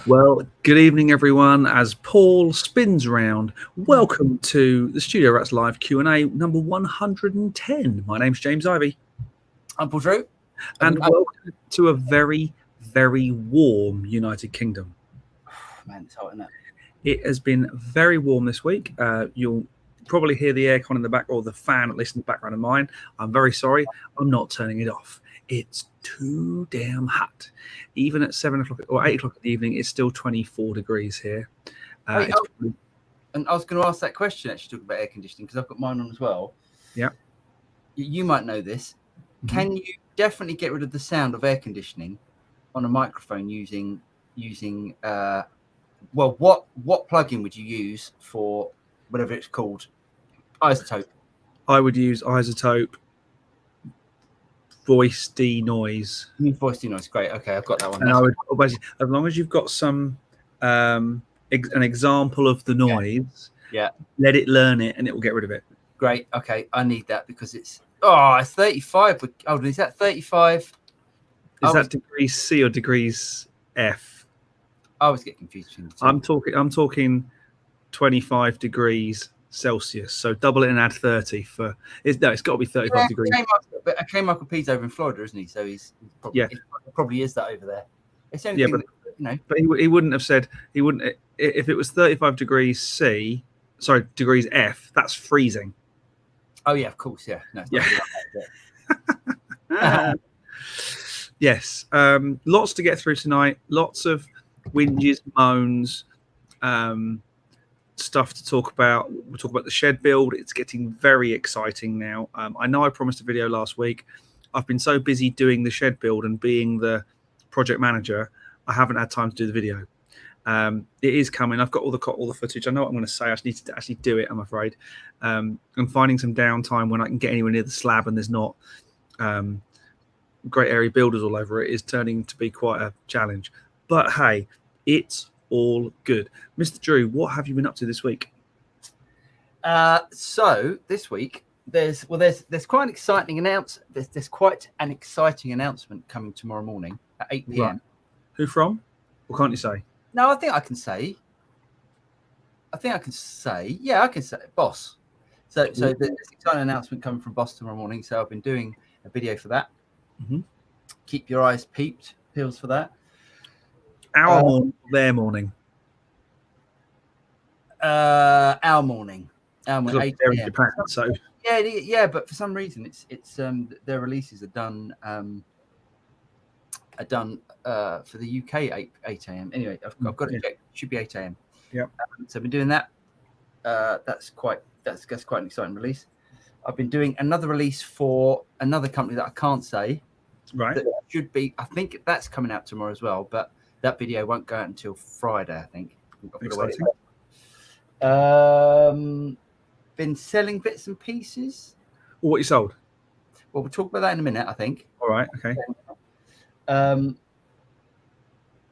Well, good evening, everyone. As Paul spins round, welcome to the Studio Rats Live Q&A number 110. My name's James Ivy. I'm Paul Drew. And welcome to a very, very warm United Kingdom. Man, it's hot, isn't it? It has been very warm this week. You'll probably hear the aircon in the back, or the fan at least in the background of mine. I'm very sorry. I'm not turning it off. It's too damn hot. Even at 7 o'clock or 8 o'clock in the evening, it's still 24 degrees here. And I was going to ask that question, actually, talking about air conditioning, because I've got mine on as well. Yeah. You might know this. Mm-hmm. Can you definitely get rid of the sound of air conditioning on a microphone using what plugin would you use for whatever it's called? Isotope. I would use Isotope. Voice denoise. Voice denoise, great. Okay, I've got that one. And I would, as long as you've got some an example of the noise, let it learn it, and it will get rid of it. Great. Okay, I need that because it's 35. Oh, is that 35? Is that degrees C or degrees F? I always get confused between the two. I'm talking 25 degrees Celsius. So double it and add 30 for. It's got to be 35 degrees. Michael P's over in Florida, isn't he? So he's probably, it probably is that over there. It's the only thing that, But he wouldn't have said if it was 35 degrees C. Sorry, degrees F. That's freezing. Oh yeah, of course, yeah. No, it's not yes, lots to get through tonight. Lots of whinges, moans, stuff to talk about. We'll talk about the shed build. It's getting very exciting now. I know I promised a video last week. I've been so busy doing the shed build and being the project manager, I haven't had time to do the video. It is coming. I've got all the footage. I know what I'm going to say. I just need to actually do it, I'm afraid. I'm finding some downtime when I can get anywhere near the slab and there's not great area builders all over it is turning to be quite a challenge. But hey, it's all good. Mr. Drew, what have you been up to this week? So this week there's quite an exciting there's quite an exciting announcement coming tomorrow morning at 8 p.m. Right. Who from? Or can't you say? No, I think I can say. Yeah, I can say Boss. So there's an exciting announcement coming from Boss tomorrow morning. So I've been doing a video for that. Mm-hmm. Keep your eyes peels for that. Our morning, their morning. Our morning. 8 they're in Japan, so yeah. But for some reason, it's their releases are done for the UK 8 a.m. Anyway, I've got to check. It should be 8 a.m. Yeah. So I've been doing that. That's quite an exciting release. I've been doing another release for another company that I can't say. Right. That should be. I think that's coming out tomorrow as well. But that video won't go out until Friday, I think. Exciting. Been selling bits and pieces. Well, what you sold? Well, we'll talk about that in a minute, I think. All right. Okay.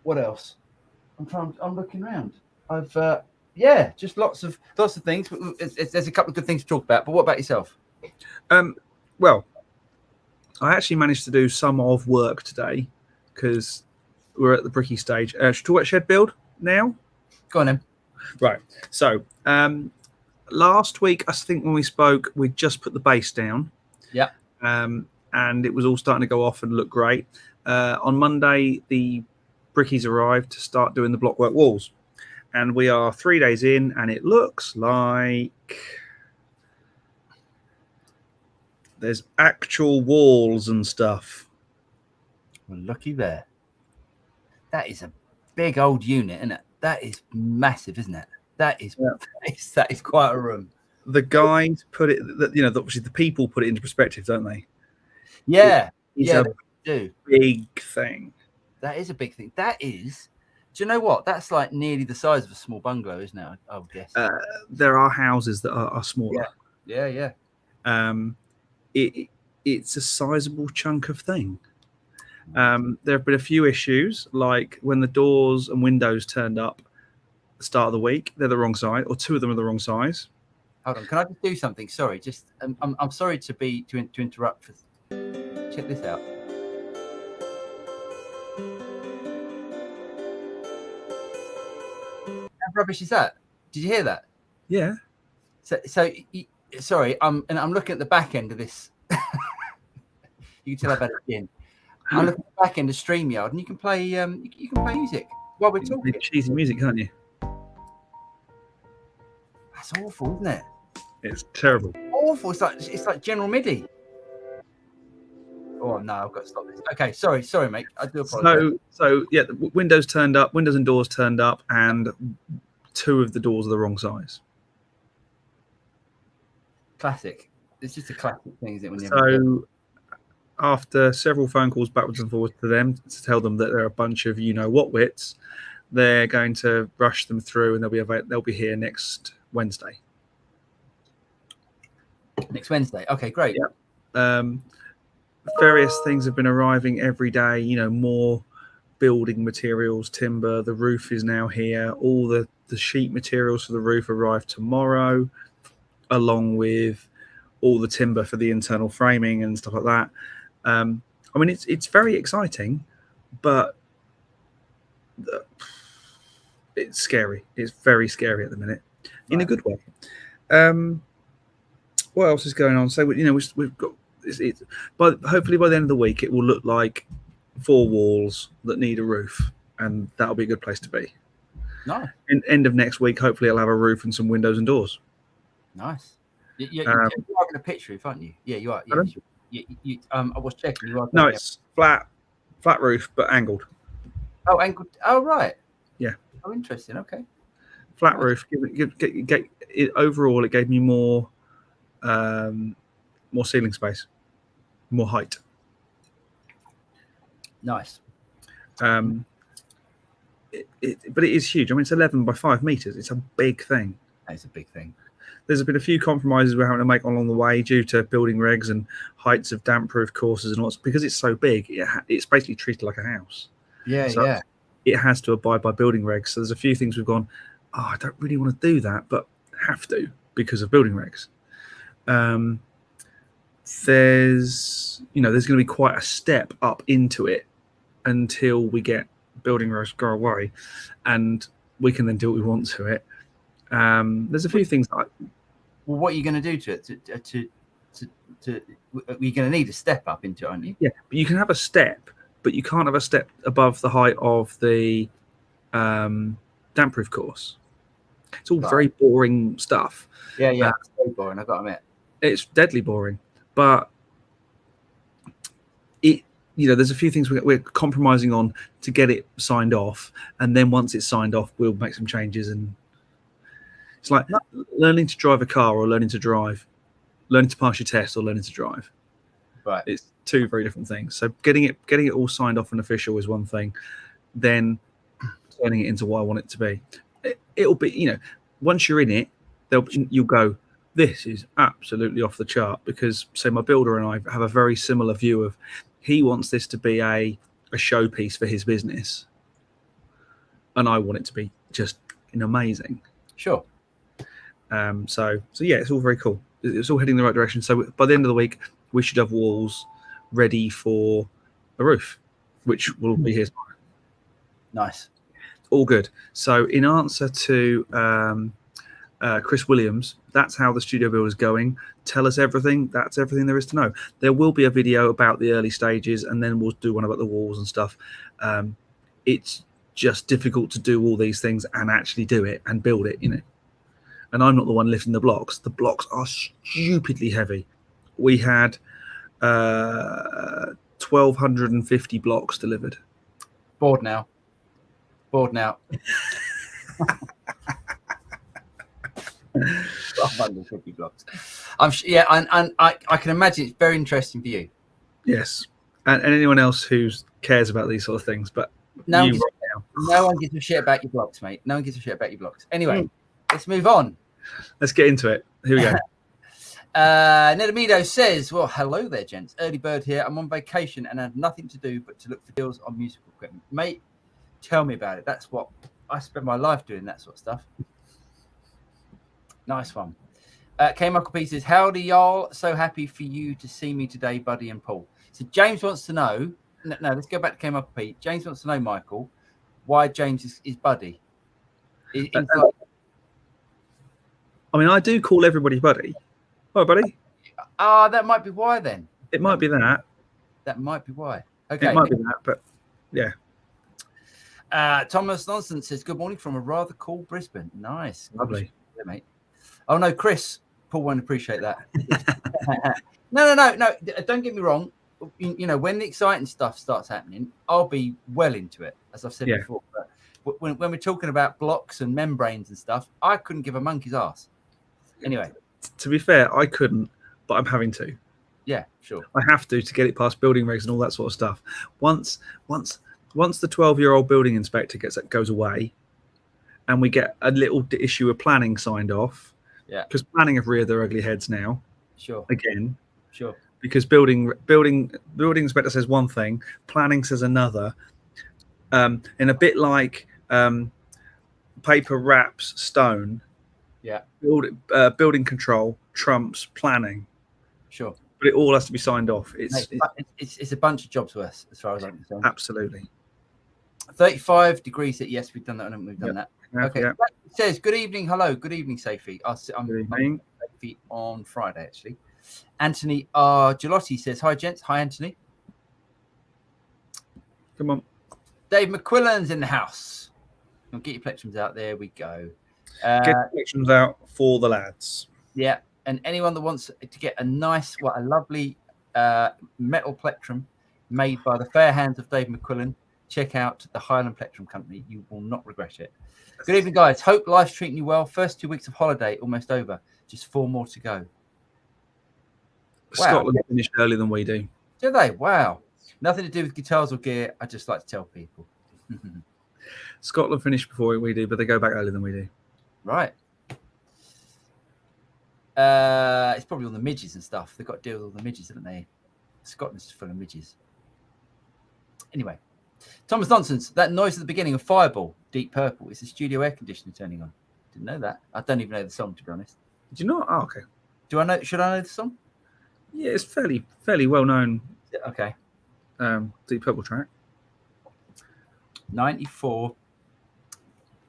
What else? I'm looking around. I've just lots of things. There's a couple of good things to talk about. But what about yourself? Well, I actually managed to do some of work today because we're at the bricky stage. Should we talk about shed build now? Go on then. Right. So last week, I think when we spoke, we just put the base down. Yeah. And it was all starting to go off and look great. On Monday, the brickies arrived to start doing the blockwork walls. And we are 3 days in, and it looks like there's actual walls and stuff. Well, looky there. That is a big old unit, isn't it? That is massive, isn't it? That is quite a room. The guys put it, obviously the people put it into perspective, don't they? Yeah. It's a big thing. That is a big thing. That is. Do you know what? That's like nearly the size of a small bungalow, isn't it? I would guess. There are houses that are smaller. Yeah. It's a sizable chunk of thing. There have been a few issues, like when the doors and windows turned up at the start of the week, they're the wrong size, or two of them are the wrong size. Hold on, can I just do something? Sorry, just I'm sorry to interrupt. Check this out. rubbish is that? Did you hear that? Yeah. Sorry, I'm looking at the back end of this. You can tell I've had it in. I'm looking at the back end of StreamYard, and you can play music while we're You can talking. play cheesy music, can't you? That's awful, isn't it? It's terrible. Awful. It's like General MIDI. Oh no, I've got to stop this. Okay, sorry, mate. I do apologize. So yeah, the windows turned up, windows and doors turned up, and 2 of the doors are the wrong size. Classic. It's just a classic thing, isn't it? So after several phone calls backwards and forwards to them to tell them that they're a bunch of wits, they're going to rush them through, and they'll be here next Wednesday. Next Wednesday. Okay, great. Yeah. Various things have been arriving every day. More building materials, timber. The roof is now here. All the sheet materials for the roof arrive tomorrow, along with all the timber for the internal framing and stuff like that. I mean, it's very exciting, but it's scary. It's very scary at the minute, in a good way. What else is going on? So we've got it, but hopefully by the end of the week it will look like 4 walls that need a roof, and that'll be a good place to be. Nice. End of next week, hopefully I'll have a roof and some windows and doors. Nice. You're having a pitch roof, aren't you? Yeah, you are. Yeah, I was checking. You are. No, it's flat roof but angled. Oh, angled. Oh, right. Yeah. Oh, interesting. Okay. Flat roof. Overall, it gave me more ceiling space, more height. Nice. But it is huge. I mean, it's 11 by 5 meters. It's a big thing. It's a big thing. There's been a few compromises we're having to make along the way due to building regs and heights of damp-proof courses and all. Because it's so big, it's basically treated like a house. Yeah, so yeah. It has to abide by building regs. So there's a few things we've gone, I don't really want to do that, but have to because of building regs. There's going to be quite a step up into it until we get building regs go away, and we can then do what we want to it. There's a few things like. Well, what are you going to do to it? You're going to need a step up into it, aren't you? Yeah, but you can have a step, but you can't have a step above the height of the damp-proof course. It's all very boring stuff. Yeah, it's very boring. I've got to admit, it's deadly boring. But there's a few things we're compromising on to get it signed off, and then once it's signed off, we'll make some changes. And it's like learning to drive a car or learning to pass your test or learning to drive. Right. It's 2 very different things. So getting it all signed off and official is one thing. Then turning it into what I want it to be. It'll be, once you're in it, you'll go, this is absolutely off the chart, because say my builder and I have a very similar view of, he wants this to be a showpiece for his business, and I want it to be just amazing. Sure. So yeah, it's all very cool. It's all heading in the right direction. So by the end of the week, we should have walls ready for a roof, which will be here tomorrow. Nice. All good. So in answer to Chris Williams, that's how the studio build is going. Tell us everything. That's everything there is to know. There will be a video about the early stages, and then we'll do one about the walls and stuff. It's just difficult to do all these things and actually do it and build it, And I'm not the one lifting the blocks. The blocks are stupidly heavy. We had 1,250 blocks delivered. Bored now. 1,250 blocks. I can imagine it's very interesting for you. Yes, and anyone else who cares about these sort of things. But no one gives a shit about your blocks, mate. No one gives a shit about your blocks. Anyway, let's move on. Let's get into it. Here we go. Nedamido says, well, hello there, gents. Early bird here. I'm on vacation and have nothing to do but to look for deals on musical equipment. Mate, tell me about it. That's what I spend my life doing, that sort of stuff. Nice one. K. Michael P says, howdy, y'all. So happy for you to see me today, Buddy and Paul. So James wants to know, no, let's go back to K. Michael P. James wants to know, Michael, why James is Buddy. Like, I mean, I do call everybody buddy. Oh, buddy. That might be why then. It might be that. That might be why. Okay. It might be that, but yeah. Thomas Nonsense says, good morning from a rather cool Brisbane. Nice. Lovely. Yeah, mate. Oh, no, Chris. Paul won't appreciate that. No. Don't get me wrong. You know, when the exciting stuff starts happening, I'll be well into it, as I've said before. But when we're talking about blocks and membranes and stuff, I couldn't give a monkey's ass. Anyway. To be fair, I couldn't, but I'm having to. Yeah, sure. I have to get it past building regs and all that sort of stuff. Once the 12-year-old building inspector goes away, and we get a little issue of planning signed off. Yeah. Because planning have reared their ugly heads now. Sure. Again. Sure. Because building inspector says one thing, planning says another. And a bit like paper wraps stone. Yeah. Building control trumps planning. Sure. But it all has to be signed off. It's a bunch of jobs worth, as far as I'm concerned. Absolutely. 35 degrees. Yes, we've done that. We've done that. Okay. Yeah. It says, good evening. Hello. Good evening, Sophie. I'm Good evening. Sophie on Friday, actually. Anthony Gelotti says, hi, gents. Hi, Anthony. Come on. Dave McQuillan's in the house. Get your plectrums out. There we go. Get the plectrums out for the lads. Yeah. And anyone that wants to get a lovely metal plectrum made by the fair hands of Dave McQuillan, check out the Highland Plectrum Company. You will not regret it. Good evening, guys. Hope life's treating you well. First 2 weeks of holiday almost over. Just 4 more to go. Scotland finished earlier than we do. Do they? Wow. Nothing to do with guitars or gear. I just like to tell people. Scotland finished before we do, but they go back earlier than we do. Right. It's probably all the midges and stuff. They've got to deal with all the midges, haven't they? Scotland's full of midges. Anyway, Thomas Nonsense. That noise at the beginning of Fireball, Deep Purple, is the studio air conditioner turning on. Didn't know that. I don't even know the song, to be honest. Did you not? Oh, okay. Do I know? Should I know the song? Yeah, it's fairly well known. Okay. Deep Purple track. 94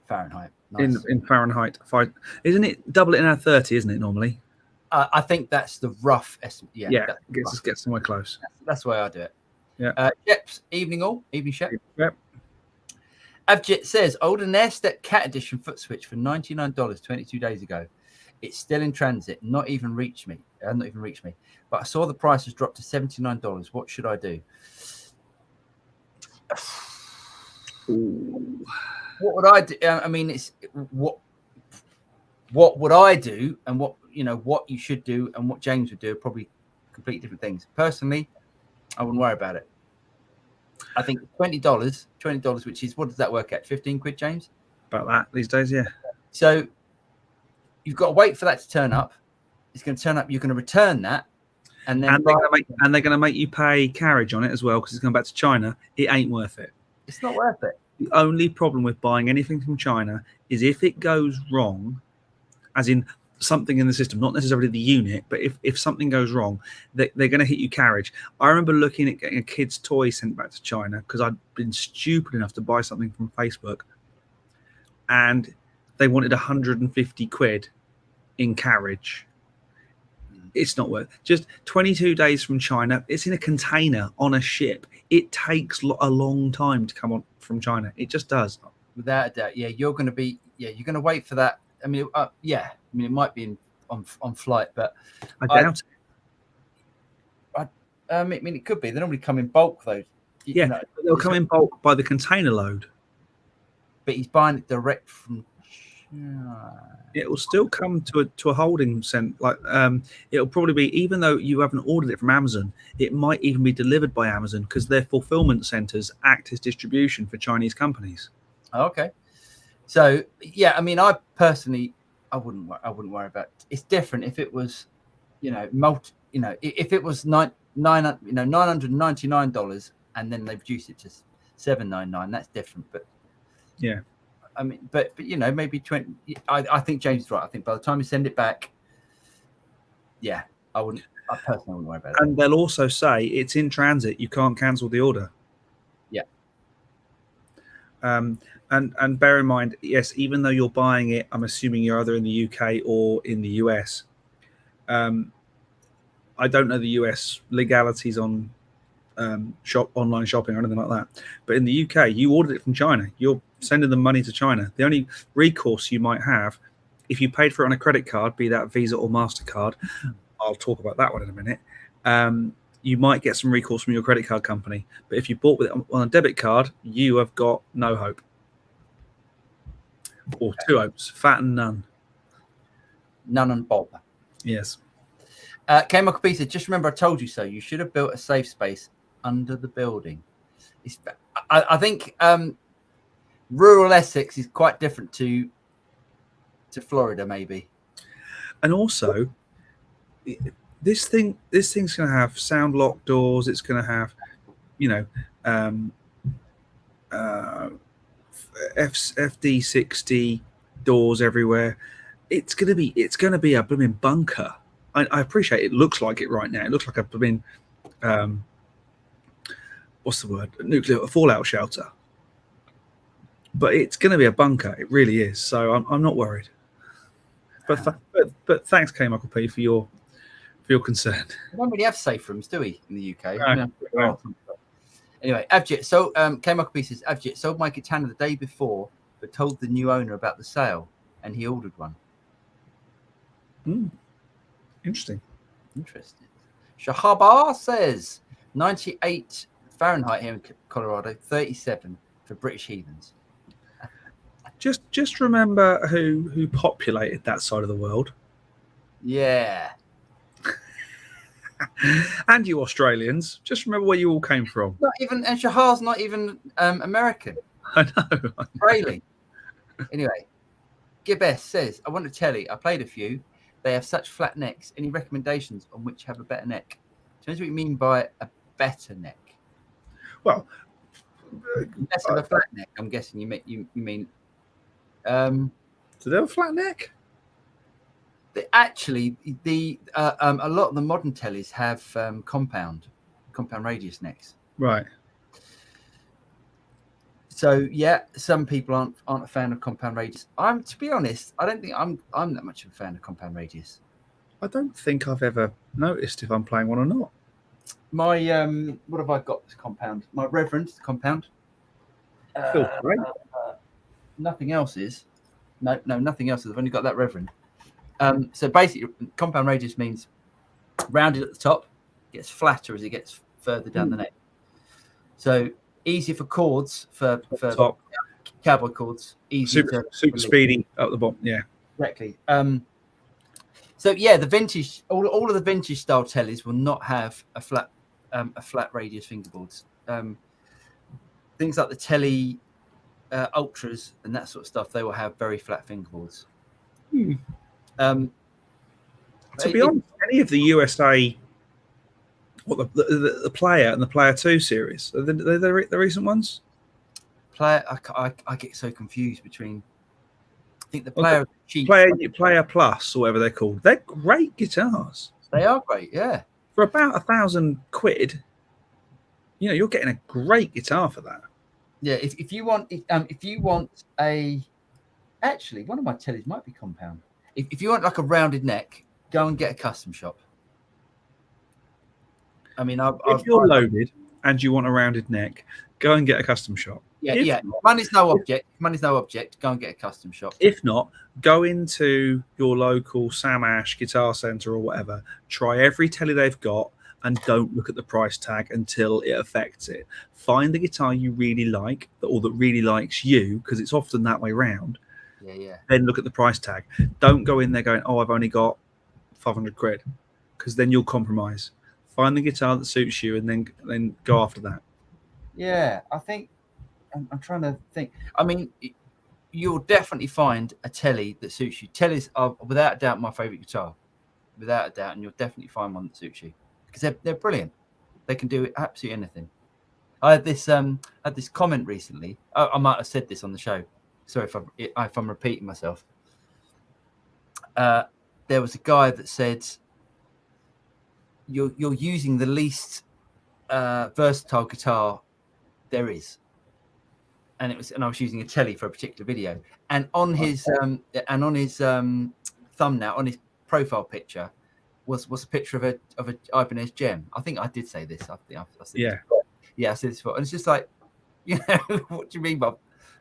Fahrenheit. Nice. In Fahrenheit. Isn't it double it in our 30, isn't it, normally? I think that's the rough estimate. Yeah. Get somewhere close. That's the way I do it. Yeah. Sheps, evening all. Evening, Shep. Yep. Avjit says, old Nair Step Cat Edition foot switch for $99 22 days ago. It's still in transit. Not even reached me. But I saw the price has dropped to $79. What should I do? Ooh. What would I do? I mean, it's what would I do, and what you should do, and what James would do are probably completely different things. Personally, I wouldn't worry about it. I think $20, which is, what does that work at? 15 quid, James? About that these days, yeah. So you've got to wait for that to turn up. It's going to turn up. You're going to return that, and then they're going to make you pay carriage on it as well because it's going back to China. It ain't worth it. It's not worth it. The only problem with buying anything from China is if it goes wrong, as in something in the system, not necessarily the unit, but if something goes wrong, they're going to hit you carriage. I remember looking at getting a kid's toy sent back to China because I'd been stupid enough to buy something from Facebook, and they wanted 150 quid in carriage. It's not worth just 22 days from China. It's in a container on a ship. It takes a long time to come on from China. It just does. Without a doubt. Yeah, you're going to wait for that. I mean, it might be on flight, but I doubt it. I mean, it could be. They normally come in bulk, though. They'll come in bulk by the container load. But he's buying it direct from. It will still come to a holding center. It'll probably be, even though you haven't ordered it from Amazon, it might even be delivered by Amazon because their fulfillment centers act as distribution for Chinese companies. Okay. So yeah, I mean, I personally, I wouldn't worry about it. It's different if it was, if it was $999 and then they reduced it to $799, that's different. But yeah, I mean, but maybe 20. I think James is right. I think by the time you send it back, I personally wouldn't worry about it. And they'll also say it's in transit. You can't cancel the order. Yeah. And bear in mind, yes, even though you're buying it, I'm assuming you're either in the UK or in the US. I don't know the US legalities on online shopping or anything like that. But in the UK, you ordered it from China. You're sending the money to China. The only recourse you might have, if you paid for it on a credit card, be that Visa or MasterCard, I'll talk about that one in a minute. You might get some recourse from your credit card company. But if you bought with it on a debit card, you have got no hope. Or two hopes, fat and none. None and Bob. Yes. K-Michael P said, just remember I told you so. You should have built a safe space under the building. I think rural Essex is quite different to Florida, maybe. And also, this thing's going to have sound lock doors. It's going to have, FD60 doors everywhere. It's going to be a blooming bunker. I appreciate it looks like it right now. It looks like a blooming what's the word? Nuclear fallout shelter. But it's going to be a bunker. It really is. So I'm not worried. But thanks, K. Michael P, for your concern. We don't really have safe rooms, do we, in the UK? No. Anyway, Avjit. So K. Michael P says, Avjit sold my Katana the day before, but told the new owner about the sale, and he ordered one. Interesting. Shahaba says 98 Fahrenheit here in Colorado, 37 for British heathens. Just remember who populated that side of the world. Yeah. And you Australians, just remember where you all came from. Not even, and Shahar's not even American. I know. Really. Anyway, Gibbs says, I want a telly. I played a few. They have such flat necks. Any recommendations on which have a better neck? Depends what you mean by a better neck. Well, less of a flat neck. I'm guessing you mean. Do they have a flat neck? Actually, a lot of the modern tellies have compound radius necks. Right. So yeah, some people aren't a fan of compound radius. To be honest, I don't think I'm that much of a fan of compound radius. I don't think I've ever noticed if I'm playing one or not. My what have I got? This compound. My Reverend compound. Feels great. Nothing else is. No, nothing else is. I've only got that Reverend. So basically, compound radius means rounded at the top, gets flatter as it gets further down the neck. So easier for chords for top cowboy chords. Easy super speedy up the bottom. Yeah, exactly. So yeah, the vintage, all of the vintage style tellies will not have a flat radius fingerboards. Things like the telly ultras and that sort of stuff, they will have very flat fingerboards. To be honest, any of the USA, the Player and the Player 2 series, are they the recent ones? Player, I get so confused between. I think the Player, Player Plus or whatever they're called. They're great guitars. They are great, yeah. For about £1,000, you're getting a great guitar for that. Yeah, if you want a, actually one of my tellies might be compound. If you want like a rounded neck, go and get a custom shop. I mean, if you're loaded and you want a rounded neck, go and get a custom shop. Yeah. Money's no object. Go and get a custom shop. If not, go into your local Sam Ash Guitar Centre or whatever. Try every telly they've got and don't look at the price tag until it affects it. Find the guitar you really like or that really likes you, because it's often that way round. Yeah. Then look at the price tag. Don't go in there going, oh, I've only got £500, because then you'll compromise. Find the guitar that suits you and then go after that. Yeah, I think I'm trying to think. I mean, you'll definitely find a telly that suits you. Tellys are without a doubt my favourite guitar, without a doubt, and you'll definitely find one that suits you because they're brilliant. They can do absolutely anything. I had this comment recently. I might have said this on the show. Sorry if I'm repeating myself. There was a guy that said, "You're using the least versatile guitar there is." and I was using a telly for a particular video, and on his thumbnail, on his profile picture, was a picture of a Ibanez Gem. I think I did say this. I said Yeah. I said this before, and it's just like, what do you mean by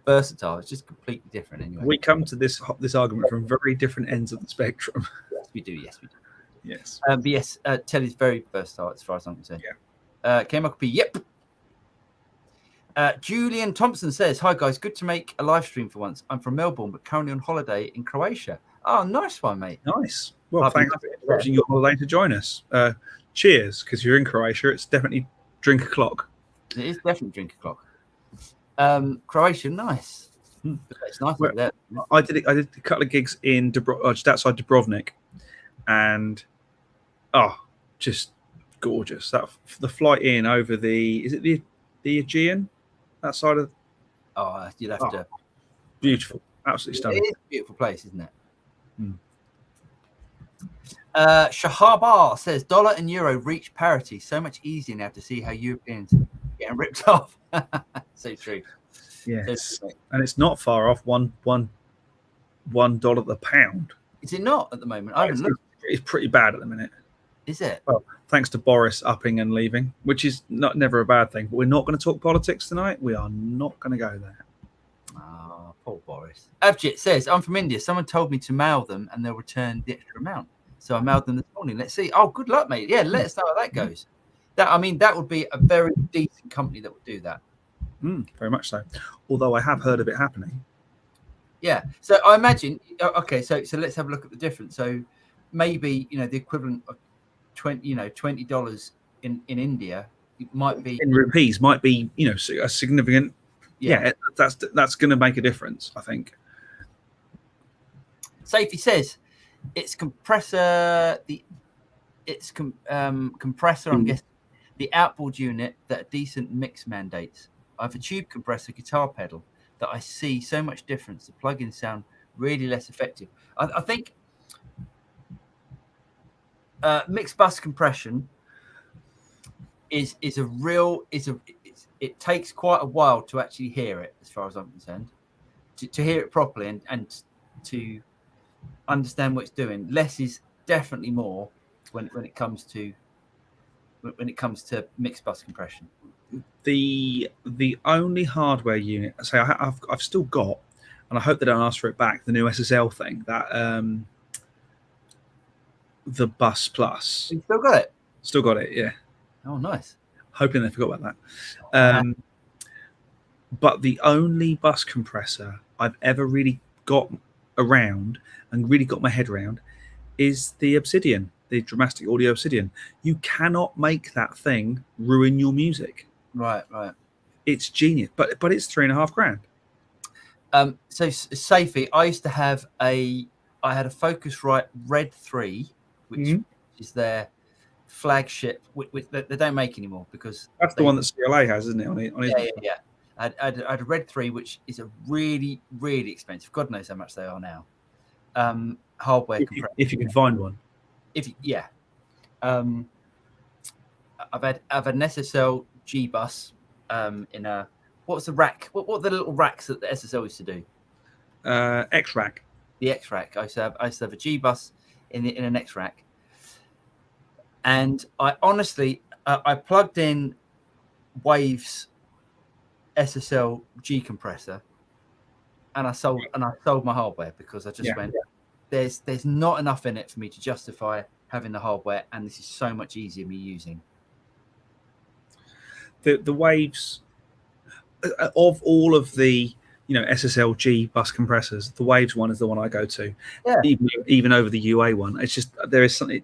versatile? It's just completely different anyway. We come to this argument from very different ends of the spectrum. Yes, we do. Yes. But yes, telly's very versatile as far as I'm concerned. Yeah. K-Michael P. Yep. Julian Thompson says, "Hi guys, good to make a live stream for once. I'm from Melbourne, but currently on holiday in Croatia." Oh, nice one, mate. Nice. Well, thanks for interrupting your holiday to join us. Cheers, because you're in Croatia. It's definitely drink o'clock. It is definitely drink o'clock. Croatia, nice. It's nice over there. I did a couple of gigs in just outside Dubrovnik, and just gorgeous. The flight in over is it the Aegean? That side of you'd have to. Beautiful, absolutely stunning. It is a beautiful place, isn't it? Shahabar says dollar and euro reach parity. So much easier now to see how Europeans are getting ripped off. So true. Yes, and it's not far off $1 the pound. Is it not at the moment? I haven't looked. It's pretty bad at the minute. Is it? Well, thanks to Boris upping and leaving, which is never a bad thing. But we're not going to talk politics tonight. We are not going to go there. Oh, poor Boris. Avjit says, "I'm from India. Someone told me to mail them and they'll return the extra amount. So I mailed them this morning. Let's see. Oh, good luck, mate. Yeah, let us know how that goes." That would be a very decent company that would do that. Very much so. Although I have heard of it happening. Yeah. So I imagine. Okay. So let's have a look at the difference. So maybe the equivalent of $20 in India, it might be in rupees, might be a significant. Yeah, that's going to make a difference, I think. Safety says it's compressor. Compressor. I'm guessing the outboard unit that are decent mix mandates. I have a tube compressor guitar pedal that I see so much difference. The plugins sound really less effective. I think mixed bus compression it takes quite a while to actually hear it, as far as I'm concerned, to hear it properly and to understand what it's doing. Less is definitely more when it comes to mixed bus compression. The only hardware unit, say I've still got, and I hope they don't ask for it back, the new SSL thing, that the Bus Plus. You still got it? Still got it, yeah. Oh, nice. Hoping they forgot about that. But the only bus compressor I've ever really got around and really got my head around is the Obsidian, the Dramatic Audio Obsidian. You cannot make that thing ruin your music. Right. It's genius, but it's $3,500. So Safety, I used to have I had a Focusrite Red 3, which is their flagship, which they don't make anymore because that's the one that CLA has, isn't it? Yeah. I had a Red 3, which is a really, really expensive. God knows how much they are now. Hardware compressor. If you can find one. I've had an SSL G bus in a what's the rack? What are the little racks that the SSL used to do? X rack. The X rack. I used to have a G bus in an X rack, and I honestly I plugged in Waves SSL G compressor, and I sold my hardware because I just went. There's not enough in it for me to justify having the hardware, and this is so much easier me using. The Waves of all of the SSL G bus compressors, the Waves one is the one I go to, even over the UA one. It's just there is something.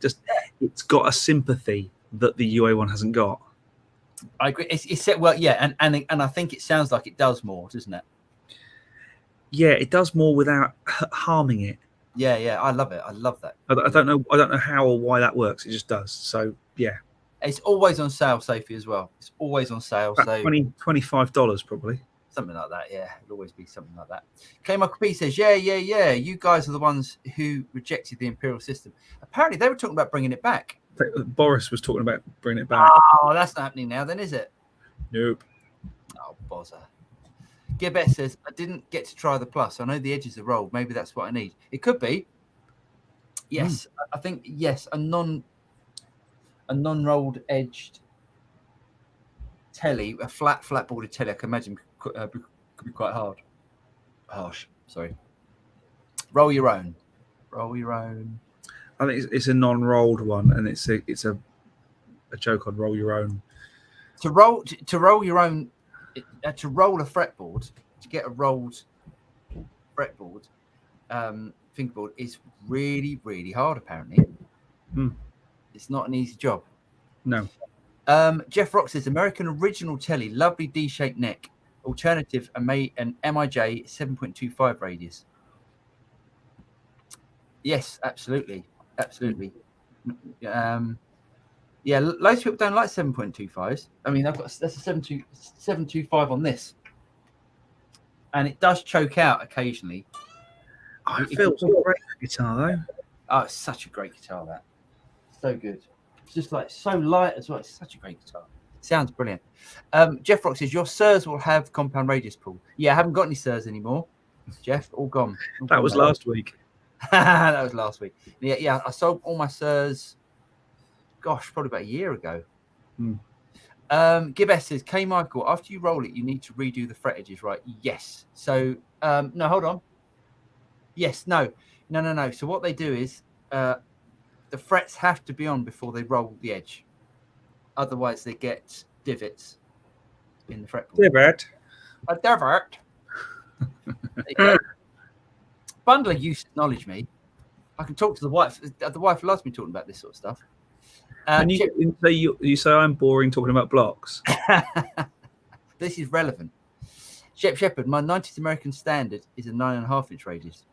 It's got a sympathy that the UA one hasn't got. I agree. It's well, yeah, and I think it sounds like it does more, doesn't it? Yeah, it does more without harming it. Yeah, I love it. I love that. I don't know how or why that works. It just does. So yeah, it's always on sale, Sophie, as well. It's always on sale. About so $25 probably. Something like that, yeah. It'll always be something like that. K-Michael P says, yeah. You guys are the ones who rejected the imperial system. Apparently, they were talking about bringing it back. Boris was talking about bringing it back. Oh, that's not happening now, then, is it? Nope. Oh, bozzer. Gibbet says, I didn't get to try the Plus. I know the edges are rolled. Maybe that's what I need. It could be. Yes, I think yes. A non-rolled edged telly, a flat boarded telly, I can imagine could be quite harsh. Sorry. Roll your own. I think it's a non-rolled one, and it's a joke on roll your own. To roll your own, to roll a fretboard, to get a rolled fretboard, fingerboard is really, really hard. Apparently, it's not an easy job. No. Jeff Rock says American original telly, lovely D-shaped neck, alternative an MIJ 7.25 radius. Yes, absolutely. Yeah, loads of people don't like 7.25s. I mean, that's a 7.25 on this, and it does choke out occasionally. Oh, it feels a great guitar though. Oh, it's such a great guitar, that. So good. It's just like so light as well. It's such a great guitar. Sounds brilliant. Jeff Rock says your Sirs will have compound radius pull. Yeah, I haven't got any Sirs anymore. Jeff, all gone. That was last week. That was last week. Yeah, I sold all my Sirs. Gosh, probably about a year ago. Gibbs says, K. Michael, after you roll it, you need to redo the fret edges, right? Yes. So, no, hold on. Yes, no. So what they do is the frets have to be on before they roll the edge. Otherwise, they get divots in the fretboard. Divot. A divot. Bundler used to acknowledge me. I can talk to the wife. The wife loves me talking about this sort of stuff. And you say I'm boring talking about blocks. This is relevant. Shep Shepherd, my 90s American standard is a 9.5-inch radius.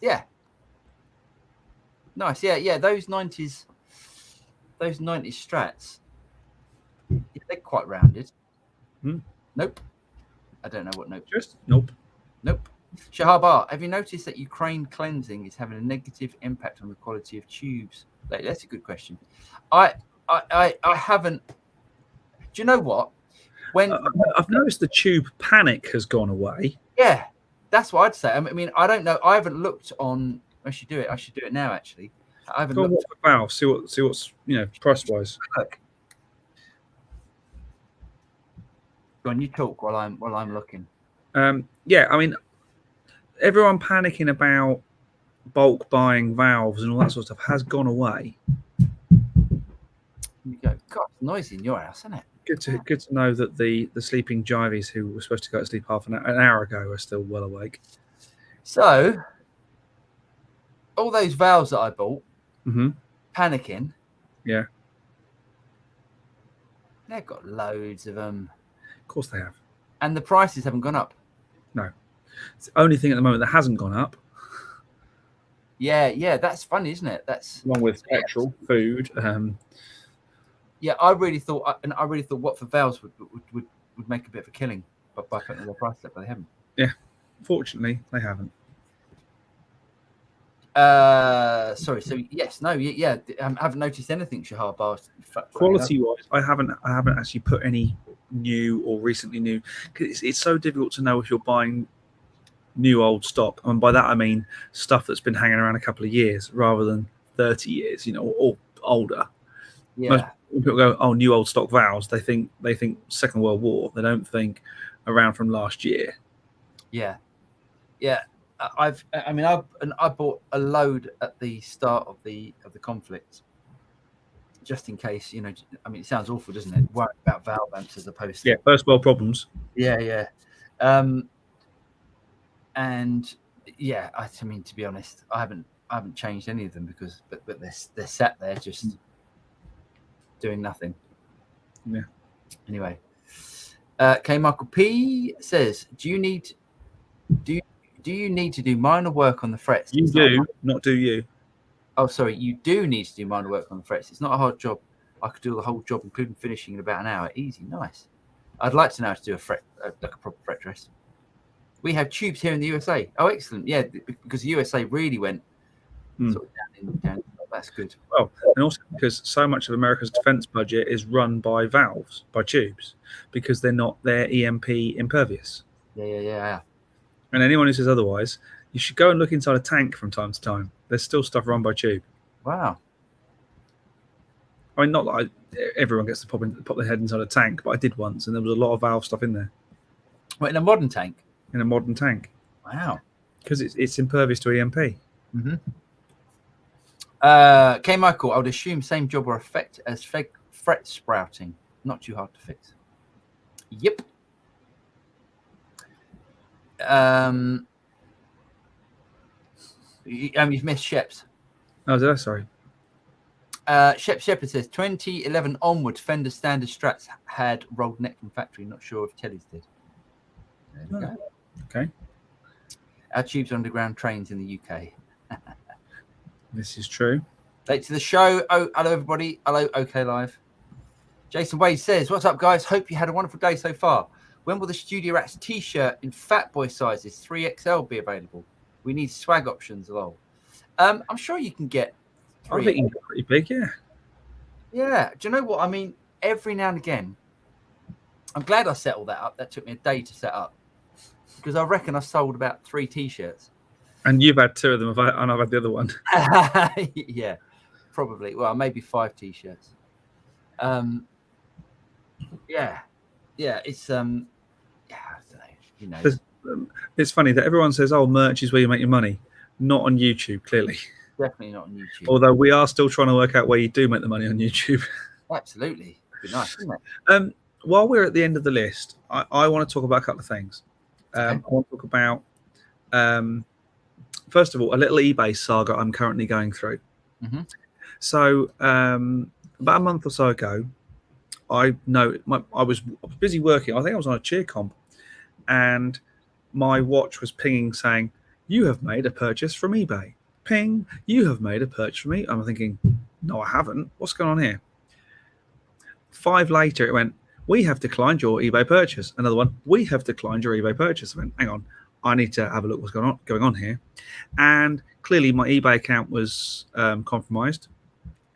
Yeah. Nice. Yeah. Those 90s strats, they're quite rounded. Nope. I don't know what nope. Just nope. Shahar Bar, have you noticed that Ukraine cleansing is having a negative impact on the quality of tubes? That's a good question. I haven't. Do you know what? When I've noticed the tube panic has gone away. Yeah, that's what I'd say. I mean, I don't know. I haven't looked on. I should do it now. Actually, I haven't looked. Valve. See what's price wise. Look. Go on, you talk while I'm looking. Yeah, I mean, everyone panicking about bulk buying valves and all that sort of stuff has gone away. You go, God, it's noisy in your house, isn't it? Good to know that the sleeping jivies who were supposed to go to sleep half an hour ago are still well awake. So, all those valves that I bought, panicking. Yeah. They've got loads of them. Of course they have. And the prices haven't gone up. No. It's the only thing at the moment that hasn't gone up. Yeah, that's funny, isn't it? That's along with petrol, food. Yeah, I really thought what for valves would make a bit of a killing, but by putting the price up, but they haven't. Yeah, fortunately, they haven't. Sorry. So yes, no, yeah. I haven't noticed anything, Shahar Bar. Quality-wise, I haven't actually put any new or recently new, because it's so difficult to know if you're buying new old stock, and by that I mean stuff that's been hanging around a couple of years rather than 30 years, or older. Yeah. Most people go, oh, new old stock valves. They think Second World War. They don't think around from last year. Yeah. I bought a load at the start of the conflict, just in case. I mean, it sounds awful, doesn't it? Worry about valve amps as opposed to first world problems. Yeah. And yeah, I mean, to be honest, I haven't changed any of them because but they're sat there just doing nothing. Yeah. Anyway, K. Michael P says, do you need to do minor work on the frets? You do, not do you. Oh, sorry. You do need to do minor work on the frets. It's not a hard job. I could do the whole job, including finishing, in about an hour. Easy, nice. I'd like to know how to do a fret, like a proper fret dress. We have tubes here in the USA. Oh, excellent. Yeah, because the USA really went sort of down. That's good. Well, and also because so much of America's defense budget is run by valves, by tubes, because they're EMP impervious. Yeah. And anyone who says otherwise, you should go and look inside a tank from time to time. There's still stuff run by tube. Wow. I mean, not that everyone gets to pop their head inside a tank, but I did once, and there was a lot of valve stuff in there. What, in a modern tank? In a modern tank. Wow. Because it's impervious to EMP. Mm-hmm. K. Michael, I would assume same job or effect as fret sprouting. Not too hard to fix. Yep. You've missed Sheps. Oh, did I? Sorry. Shep Shepherd says 2011 onwards, Fender standard Strats had rolled neck from factory. Not sure if Teddy's did. There we go. Okay. Our tubes are underground trains in the UK. This is true. Late to the show. Oh, hello everybody. Hello, OK Live. Jason Wade says, "What's up, guys? Hope you had a wonderful day so far. When will the Studio Rats T-shirt in Fat Boy sizes 3XL be available? We need swag options, lol." I'm sure you can get. I think you're pretty big, yeah. Yeah. Do you know what I mean? Every now and again, I'm glad I set all that up. That took me a day to set up because I reckon I sold about 3 T-shirts. And you've had 2 of them, and I've had the other one. Yeah, probably. Well, maybe 5 T-shirts. Yeah. It's yeah. I don't know. You know, it's funny that everyone says, "Oh, merch is where you make your money." Not on YouTube, clearly. Definitely not on YouTube. Although we are still trying to work out where you do make the money on YouTube. Absolutely. It'd be nice, wouldn't it? While we're at the end of the list, I want to talk about a couple of things. Okay. I want to talk about, first of all, a little eBay saga I'm currently going through. Mm-hmm. So about a month or so ago, I was busy working. I think I was on a cheer comp, and my watch was pinging saying, "You have made a purchase from eBay." Ping, "You have made a purchase from me." I'm thinking, no, I haven't. What's going on here? 5 later, it went, "We have declined your eBay purchase." Another one, "We have declined your eBay purchase." I went, hang on, I need to have a look what's going on here. And clearly my eBay account was compromised,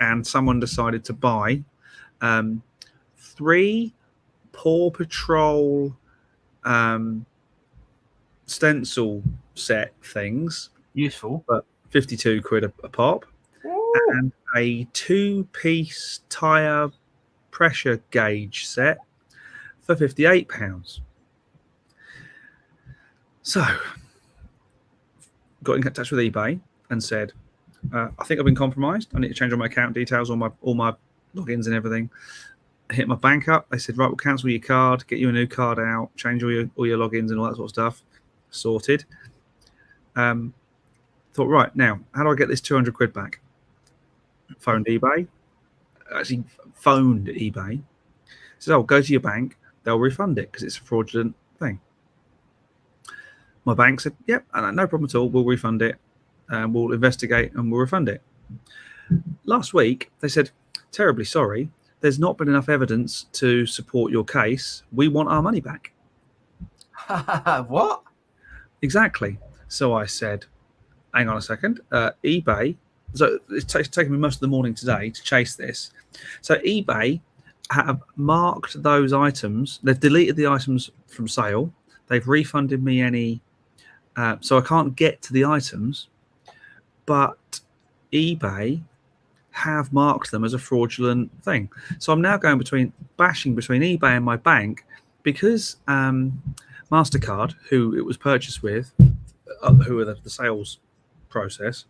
and someone decided to buy 3 Paw Patrol stencil set things. Useful. But 52 quid a pop. Ooh. And a 2-piece tyre pressure gauge set for £58. So, got in touch with eBay and said, "I think I've been compromised. I need to change all my account details, all my logins and everything." I hit my bank up. They said, "Right, we'll cancel your card, get you a new card out, change all your logins and all that sort of stuff." Sorted. Thought, right, now, how do I get this 200 quid back? Phoned eBay. Actually, phoned eBay. Said, "Oh, go to your bank. They'll refund it because it's a fraudulent thing." My bank said, "Yep, no problem at all. We'll refund it. We'll investigate and we'll refund it." Last week, they said, "Terribly sorry. There's not been enough evidence to support your case. We want our money back." What? Exactly. So I said, hang on a second, eBay. So it's taken me most of the morning today to chase this. So eBay have marked those items. They've deleted the items from sale. They've refunded me any. So I can't get to the items. But eBay have marked them as a fraudulent thing. So I'm now bashing between eBay and my bank because MasterCard, who it was purchased with, who are the sales process,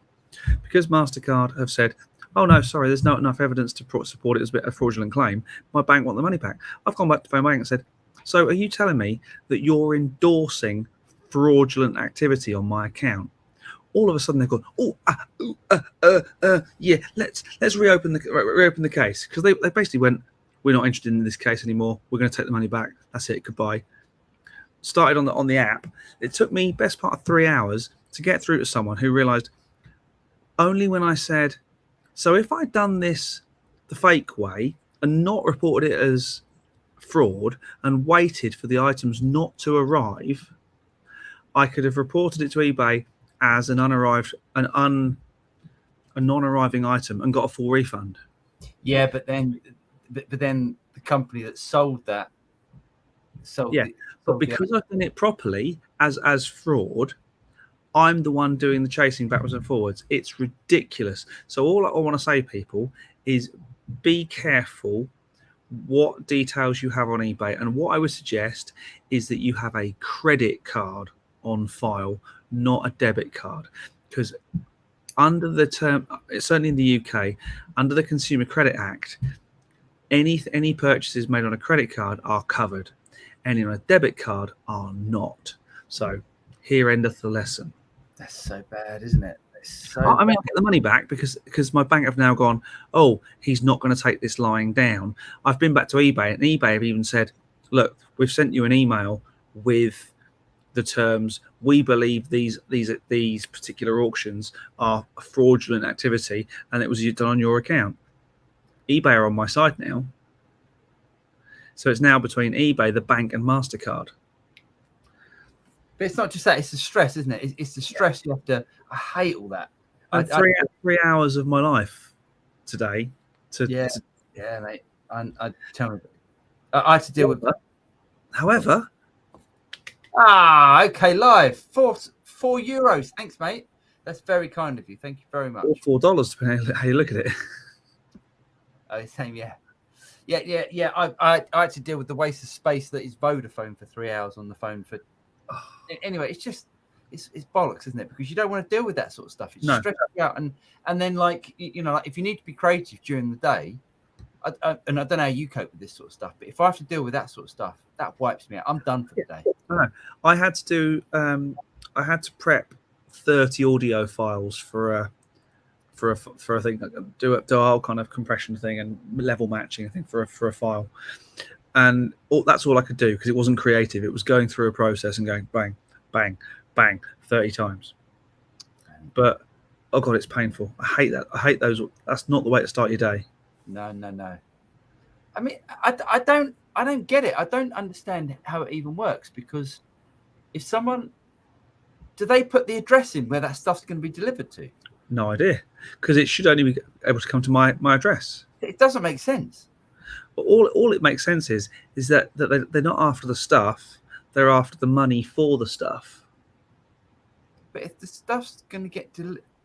because MasterCard have said, "Oh no, sorry, there's not enough evidence to support it as a fraudulent claim. My bank want the money back." I've gone back to my bank and said, "So are you telling me that you're endorsing fraudulent activity on my account?" All of a sudden they've gone, yeah, let's reopen the case, because they basically went, "We're not interested in this case anymore. We're going to take the money back. That's it. Goodbye." Started on the app. It took me best part of 3 hours to get through to someone who realised only when I said, "So if I'd done this the fake way and not reported it as fraud and waited for the items not to arrive, I could have reported it to eBay as a non-arriving item and got a full refund." Yeah, but then the company that sold that Yeah, but because I've done it properly as fraud, I'm the one doing the chasing backwards and forwards. It's ridiculous. So all I want to say, people, is be careful what details you have on eBay. And what I would suggest is that you have a credit card on file, not a debit card, because under the term, certainly in the UK, under the Consumer Credit Act, any purchases made on a credit card are covered. Any on a debit card are not. So here endeth the lesson. That's so bad, isn't it? I mean, I get the money back because my bank have now gone, oh, he's not going to take this lying down. I've been back to eBay, and eBay have even said, look, we've sent you an email with the terms. We believe these particular auctions are a fraudulent activity, and it was done on your account. eBay are on my side now. So it's now between eBay, the bank, and MasterCard. But it's not just that; it's the stress, isn't it? It's the stress you have to. I hate all that. And 3 hours of my life today. Yeah, mate. I tell me, I had to deal with that. However, okay, live €4. Thanks, mate. That's very kind of you. Thank you very much. Or $4, depending on how you look at it. Oh, same, yeah. I had to deal with the waste of space that is Vodafone for 3 hours on the phone for. Anyway, it's just it's bollocks, isn't it? Because you don't want to deal with that sort of stuff. It's stressed you out, and then like like if you need to be creative during the day, and I don't know how you cope with this sort of stuff, but if I have to deal with that sort of stuff, that wipes me out. I'm done for the day. I had to do. I had to prep 30 audio files for a thing. Do a whole kind of compression thing and level matching. I think for a file. And that's all I could do because it wasn't creative. It was going through a process and going bang, bang, bang 30 times. But oh god, it's painful. I hate that. I hate those. That's not the way to start your day. No. I mean, I don't get it. I don't understand how it even works because if someone, do they put the address in where that stuff's going to be delivered to? No idea, because it should only be able to come to my address. It doesn't make sense. But all it makes sense is that they're not after the stuff, they're after the money for the stuff. But if the stuff's going to get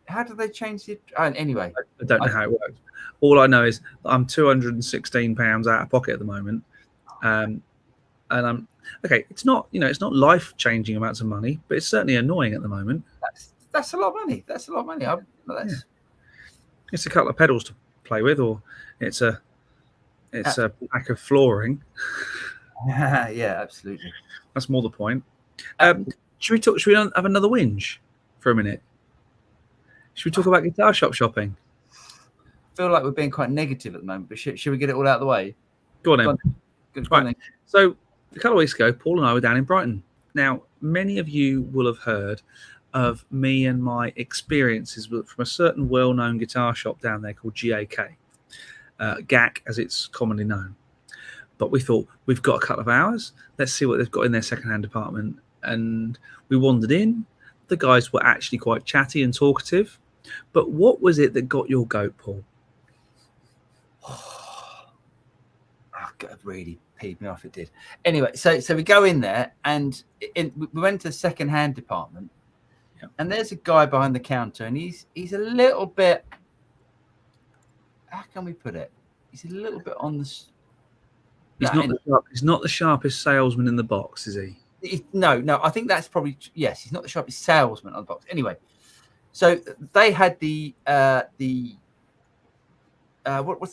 how do they change it? Anyway, I don't know how it works. All I know is I'm £216 out of pocket at the moment, and I'm okay. It's not life changing amounts of money, but it's certainly annoying at the moment. That's a lot of money. That's a lot of money. It's a couple of pedals to play with, or it's a pack of flooring. Yeah, absolutely. That's more the point. Should we have another whinge for a minute? Should we talk about guitar shop shopping? I feel like we're being quite negative at the moment, but should we get it all out of the way? Go on then. Go on then. So a couple of weeks ago, Paul and I were down in Brighton. Now, many of you will have heard of me and my experiences from a certain well-known guitar shop down there called GAK. GAK as it's commonly known. But we thought, we've got a couple of hours, let's see what they've got in their second-hand department. And we wandered in. The guys were actually quite chatty and talkative. But what was it that got your goat, Paul? God, really peed me off, it did. Anyway, so we go in there and we went to the second-hand department. Yep. And there's a guy behind the counter and he's a little bit, how can we put it? He's a little bit on the... He's not the sharpest salesman in the box, is he? No, I think that's probably... Yes, he's not the sharpest salesman on the box. Anyway, so they had what's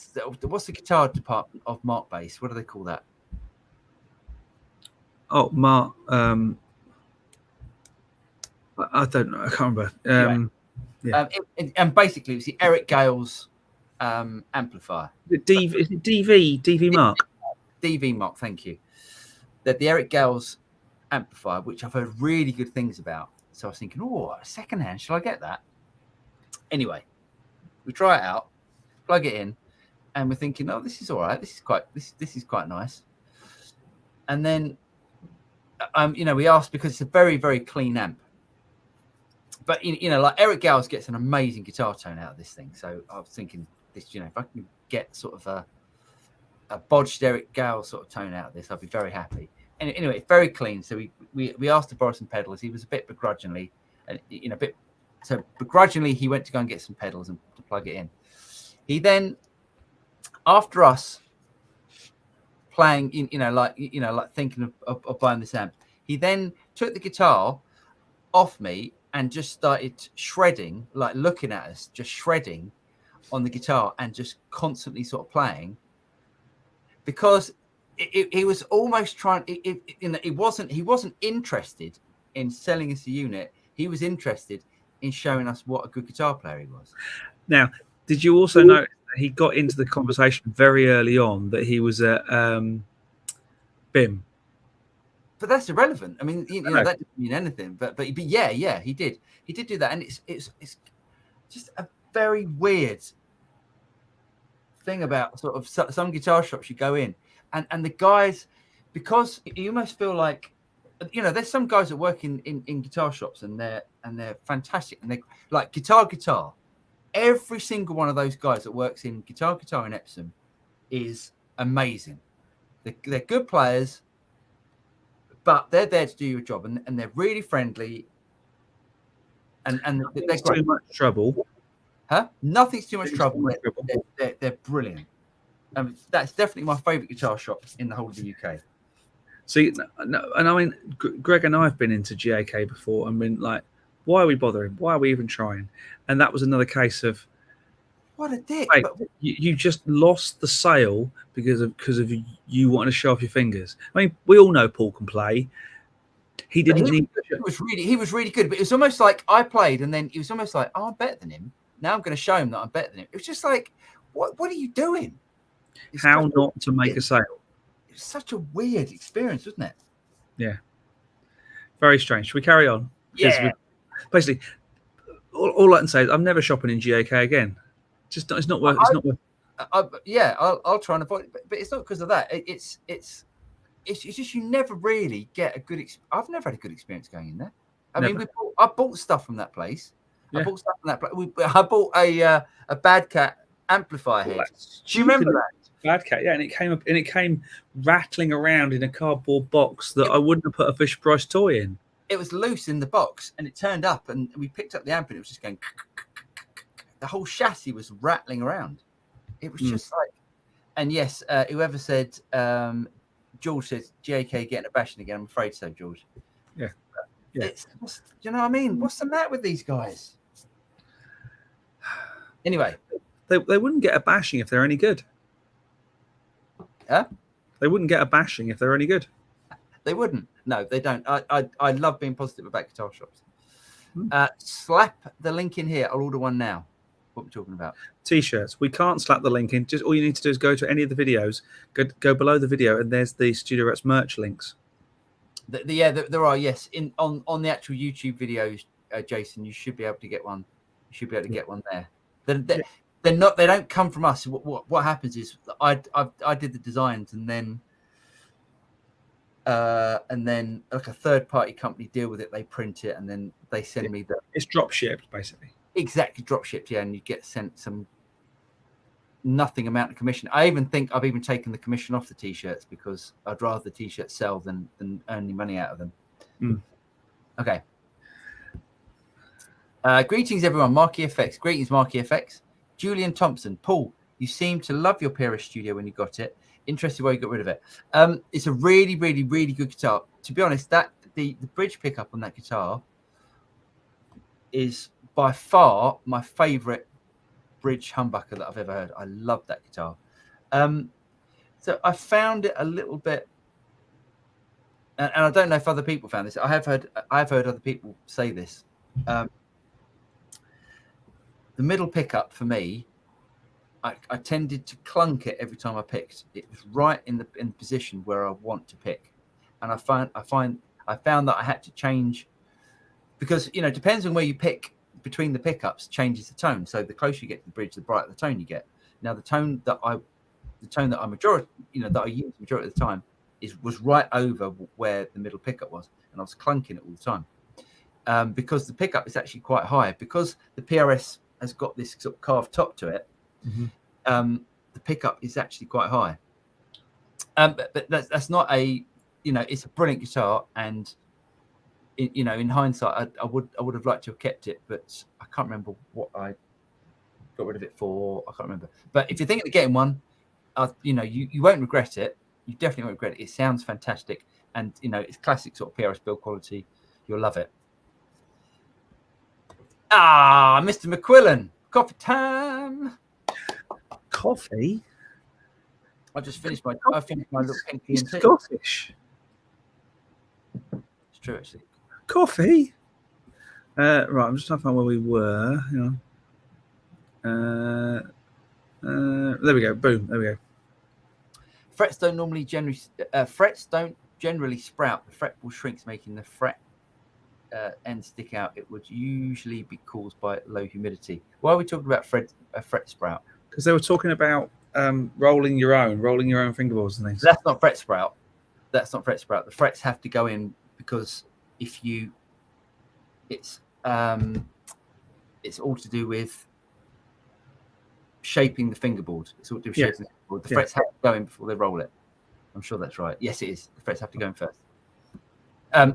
the guitar department of Mark Bass? What do they call that? Oh, Mark... I don't know. I can't remember. And basically, it was the Eric Gale's amplifier. Is it DV Mark? DV Mark, thank you. The Eric Gale's amplifier, which I've heard really good things about. So I was thinking, secondhand, shall I get that? Anyway, we try it out, plug it in, and we're thinking, this is all right. This is quite nice. And then, we asked because it's a very, very clean amp. But like Eric Gales gets an amazing guitar tone out of this thing. So I was thinking, if I can get sort of a bodged Eric Gales sort of tone out of this, I'd be very happy. anyway, very clean. So we asked to borrow some pedals. He was a bit begrudgingly, and begrudgingly he went to go and get some pedals and to plug it in. He then, after us playing, like thinking of buying this amp, he then took the guitar off me and just started shredding, like looking at us, just shredding on the guitar and just constantly sort of playing, because he was almost trying. He wasn't interested in selling us a unit. He was interested in showing us what a good guitar player he was. Now, did you also notice that he got into the conversation very early on that he was at BIM? But that's irrelevant. I mean, that doesn't mean anything. But yeah, he did do that, and it's just a very weird thing about sort of some guitar shops you go in, and the guys, because you almost feel like, there's some guys that work in guitar shops and they're fantastic, and they like guitar. Every single one of those guys that works in guitar in Epsom is amazing. They're good players, but they're there to do your job, and they're really friendly, and they're great. Too much trouble. Huh? Nothing's too much trouble. They're brilliant. That's definitely my favourite guitar shop in the whole of the UK. See, and I mean, Greg and I have been into GAK before and been like, why are we bothering? Why are we even trying? And that was another case of, what a dick! Mate, you just lost the sale because of you wanting to show off your fingers. I mean, we all know Paul can play. He didn't. He was really good, but it was almost like I played, and then it was almost like, oh, I'm better than him. Now I'm going to show him that I'm better than him. It was just like, what are you doing? How not to make a sale? It was such a weird experience, wasn't it? Yeah, very strange. Should we carry on? Yeah. Basically, all I can say is I'm never shopping in GAK again. It's not worth. I'll try and avoid it, but it's not because of that. It's just you never really get a good. I've never had a good experience going in there. I mean, I bought stuff from that place. Yeah. I bought stuff from that place. I bought a Bad Cat amplifier head. Do you remember that? Bad Cat, yeah, and it came rattling around in a cardboard box that I wouldn't have put a Fisher Price toy in. It was loose in the box, and it turned up, and we picked up the amp, and it was just going. The whole chassis was rattling around. It was just like, and yes, whoever said, George says, GAK getting a bashing again. I'm afraid so, George. Yeah. It's, you know what I mean? What's the matter with these guys? Anyway. They wouldn't get a bashing if they're any good. Huh? They wouldn't get a bashing if they're any good. They wouldn't. No, they don't. I love being positive about guitar shops. Slap the link in here. I'll order one now. What we're talking about? T-shirts. We can't slap the link in. Just all you need to do is go to any of the videos. Go below the video, and there's the Studio Reps merch links. There are. Yes, on the actual YouTube videos, Jason, you should be able to get one. You should be able to get one there. They're not. They don't come from us. What happens is I did the designs, and then like a third party company deal with it. They print it, and then they send me the. It's drop shipped, basically. Exactly, drop shipped, yeah, and you get sent some nothing amount of commission. I even think I've even taken the commission off the T-shirts because I'd rather the T-shirts sell than earn any money out of them. Okay. Greetings, everyone. Marky Effects. Greetings, Marky Effects. Julian Thompson. Paul, you seem to love your PRS Studio when you got it. Interested why you got rid of it. It's a really, really, really good guitar. To be honest, that the bridge pickup on that guitar is by far my favourite bridge humbucker that I've ever heard. I love that guitar. So I found it a little bit, and I don't know if other people found this. I've heard other people say this. The middle pickup for me, I tended to clunk it every time I picked. It was right in the position where I want to pick, and I found that I had to change because depends on where you pick. Between the pickups changes the tone. So the closer you get to the bridge, the brighter the tone you get. Now the tone that I majority, that I use majority of the time was right over where the middle pickup was, and I was clunking it all the time because the pickup is actually quite high because the PRS has got this sort of carved top to it. The pickup is actually quite high. But that's not a it's a brilliant guitar, and in hindsight, I would have liked to have kept it, but I can't remember what I got rid of it for. I can't remember. But if you're thinking of getting one, you won't regret it. You definitely won't regret it. It sounds fantastic, and it's classic sort of PRS build quality. You'll love it. Mr. McQuillan, coffee time. Coffee. I just finished my little pink tea. Scottish. It's true, actually. Coffee. Right, I'm just trying to find where we were. Hang on. There we go. Boom. There we go. Frets don't generally sprout. The fret will shrink, making the fret end stick out. It would usually be caused by low humidity. Why are we talking about fret sprout? Because they were talking about rolling your own fingerboards and things. That's not fret sprout. The frets have to go in because it's all to do with shaping the fingerboard. It's all to do with shaping the fingerboard. The frets have to go in before they roll it. I'm sure that's right. Yes, it is. The frets have to go in first.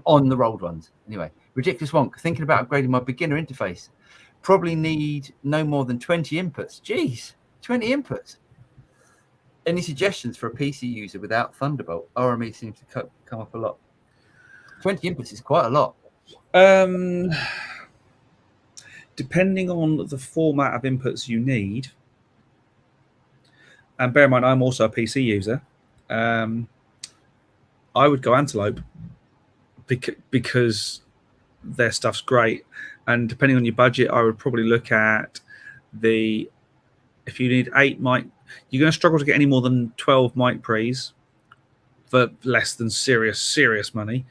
On the rolled ones. Anyway, Ridiculous Wonk. Thinking about upgrading my beginner interface. Probably need no more than 20 inputs. Jeez, 20 inputs. Any suggestions for a PC user without Thunderbolt? RME seems to come up a lot. 20 inputs is quite a lot. Depending on the format of inputs you need, and bear in mind, I'm also a PC user, I would go Antelope because their stuff's great. And depending on your budget, I would probably look at if you need 8 mic, you're going to struggle to get any more than 12 mic pre's for less than serious money.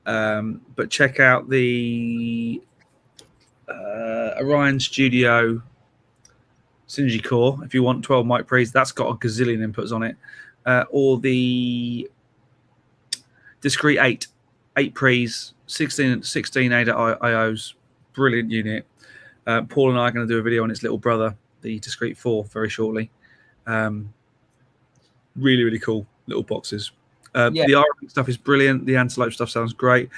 But check out the Orion Studio Synergy Core if you want 12 mic pre's. That's got a gazillion inputs on it. Or the Discrete 8 pre's, 16 ADA IOs, brilliant unit. Paul and I are going to do a video on its little brother, the Discrete 4, very shortly. Really cool little boxes. The RME stuff is brilliant. The Antelope stuff sounds great.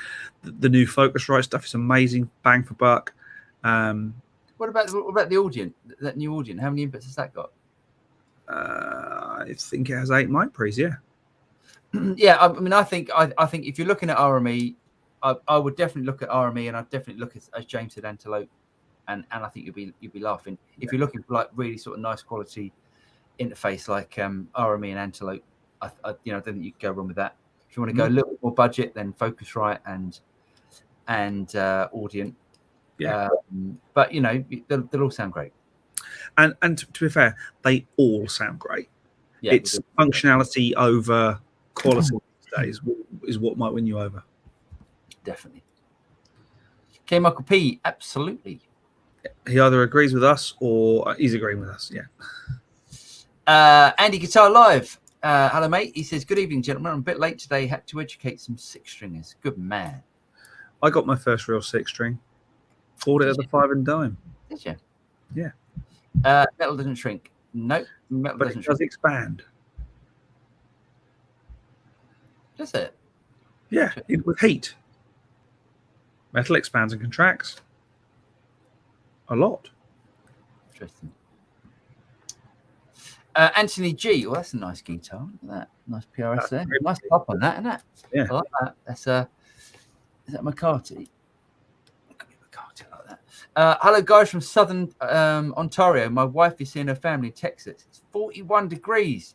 The new Focusrite stuff is amazing, bang for buck. What about the Audient? That new Audient, how many inputs has that got? I think it has 8 mic pre's. Yeah. Yeah, I mean, I think if you're looking at RME, I would definitely look at RME, and I'd definitely look at, as James said, Antelope, and I think you'd be laughing if you're looking for like really sort of nice quality interface like RME and Antelope. I don't think you can go wrong with that. If you want to go a little bit more budget, then Focusrite and Audient. Yeah. But they'll all sound great. And to be fair, they all sound great. Yeah, it's functionality over quality these days is what might win you over. Definitely. K. Michael P. Absolutely. He either agrees with us or he's agreeing with us. Yeah. Andy Guitar Live. Hello, mate. He says, "Good evening, gentlemen. I'm a bit late today. Had to educate some 6-stringers. Good man." I got my first real 6-string. Bought it at the 5 and dime. Did you? Yeah. Metal doesn't shrink. Nope. Metal but doesn't it does shrink. expand. Does it? Yeah, with heat. Metal expands and contracts a lot. Interesting. Anthony G. Well, that's a nice guitar. Look at that. Nice PRS there. Nice pop on that, isn't it? Yeah. I like that. That's is that McCarty? It could be McCarty like that. Hello, guys from Southern Ontario. My wife is seeing her family in Texas. It's 41 degrees.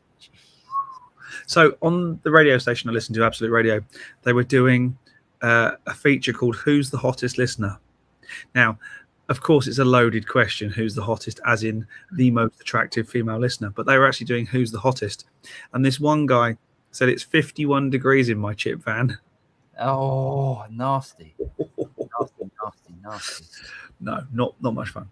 So on the radio station I listened to, Absolute Radio, they were doing a feature called "Who's the Hottest Listener?" Now, of course, it's a loaded question. Who's the hottest, as in the most attractive female listener? But they were actually doing who's the hottest. And this one guy said it's 51 degrees in my chip van. Oh, nasty. Nasty. No, not much fun.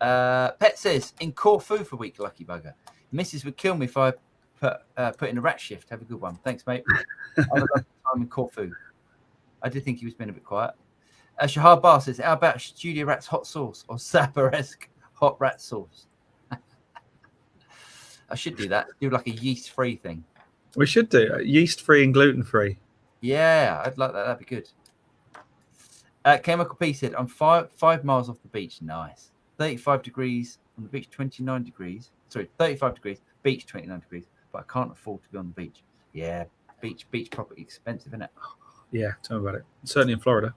Pet says, in Corfu for week, lucky bugger. Missus would kill me if I put in a rat shift. Have a good one. Thanks, mate. Have a lovely time in Corfu. I did think he was being a bit quiet. Shahar Bar says, how about Studio Rat's hot sauce or Sapper-esque hot rat sauce? I should do that. Do like a yeast-free thing. We should do yeast-free and gluten-free. Yeah, I'd like that. That'd be good. Chemical P said, I'm 5 miles off the beach. Nice. 35 degrees on the beach, 29 degrees. Sorry, 35 degrees, beach 29 degrees. But I can't afford to be on the beach. Yeah, beach property expensive, isn't it? Yeah, tell me about it. Certainly in Florida.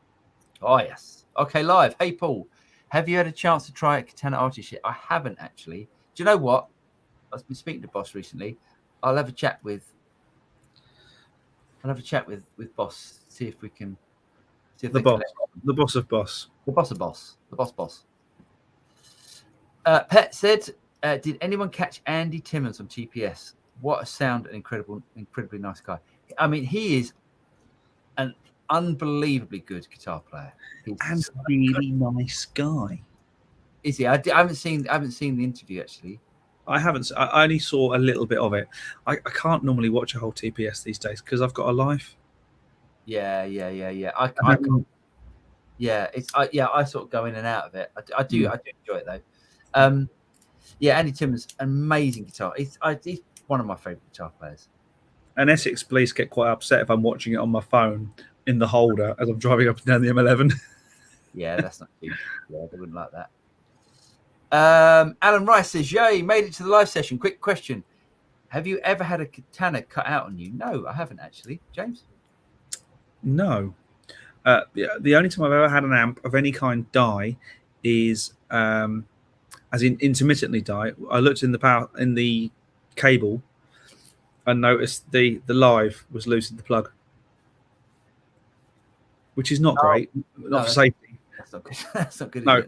Oh, yes. Okay, live. Hey, Paul, have you had a chance to try a Katana artist yet? I haven't, actually. Do you know what? I've been speaking to Boss recently. I'll have a chat with Boss, see if we can... See if The boss of boss. The boss of boss. The boss. Pet said, did anyone catch Andy Timmons on TPS? What a sound and incredibly nice guy. I mean, he is an unbelievably good guitar player. He's and really nice guy. Is he? I haven't seen the interview, actually. I haven't. I only saw a little bit of it. I can't normally watch a whole TPS these days because I've got a life. Yeah. I sort of go in and out of it. I do enjoy it though. Yeah, Andy Timmons, amazing guitar. He's one of my favourite guitar players. And Essex police get quite upset if I'm watching it on my phone in the holder as I'm driving up and down the M11. Yeah, that's not cute. Yeah, they wouldn't like that. Alan Rice says, "Yay, made it to the live session. Quick question: have you ever had a katana cut out on you?" No, I haven't actually. James? No. The only time I've ever had an amp of any kind die is as in intermittently die. I looked in the cable and noticed the live was loose in the plug, which is not great, not for safety. That's not good. That's not good. No.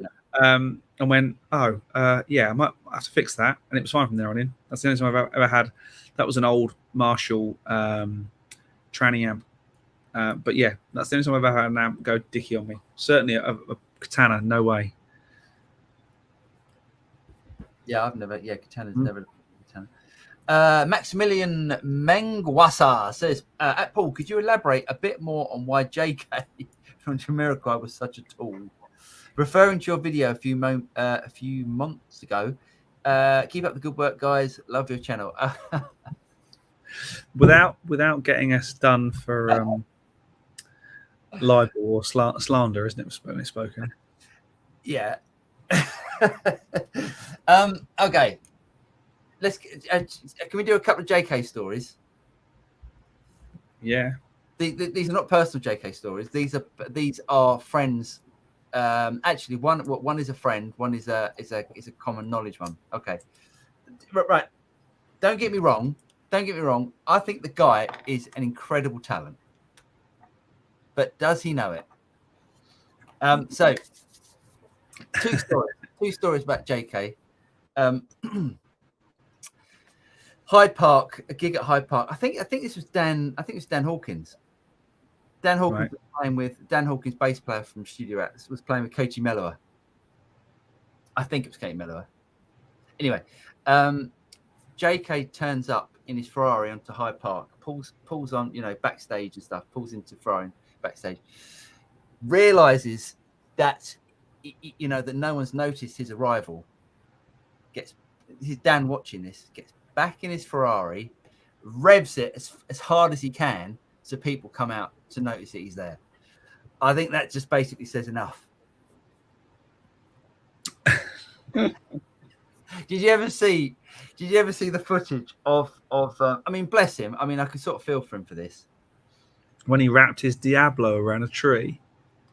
And went, yeah, I might have to fix that, and it was fine from there on in. That's the only time I've ever had. That was an old Marshall tranny amp. But yeah, that's the only time I've ever had an amp go dicky on me. Certainly a katana, no way. Yeah, I've never. Yeah, katana's never. Katana. Maximilian Mengwasa says, at Paul, could you elaborate a bit more on why JK from Jamiroquai was such a tool? Referring to your video a few months ago. Keep up the good work, guys. Love your channel. Without getting us done for libel or slander, isn't it? Spoken. Yeah. Okay. Let's. Can we do a couple of JK stories? Yeah. These are not personal JK stories. These are friends. Actually, one is a friend. One is a common knowledge one. Okay. Right. Don't get me wrong. I think the guy is an incredible talent. But does he know it? So, two stories about JK. Hyde Park, a gig at Hyde Park. I think this was Dan. I think it was Dan Hawkins. Dan Hawkins was playing with Dan Hawkins, bass player from Studio Atlas, was playing with Katie Mellower. I think it was Katie Mellower. Anyway, JK turns up in his Ferrari onto Hyde Park, pulls on, backstage and stuff, pulls into Ferrari backstage, realizes that, that no one's noticed his arrival. He's Dan watching this, gets back in his Ferrari, revs it as hard as he can so people come out to notice that he's there. I think that just basically says enough. Did you ever see the footage of I mean, bless him. I mean, I could sort of feel for him for this. When he wrapped his Diablo around a tree.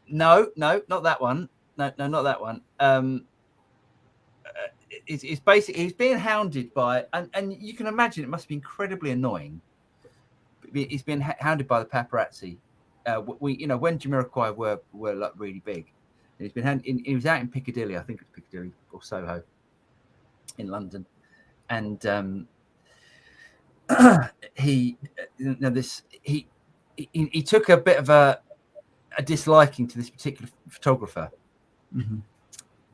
No, not that one. No, not that one. It's basically he's being hounded by, and you can imagine it must be incredibly annoying. He's been hounded by the paparazzi. When Jamiroquai were like really big, and he's been he was out in Piccadilly, I think it's Piccadilly or Soho, in London, and he took a bit of a disliking to this particular photographer,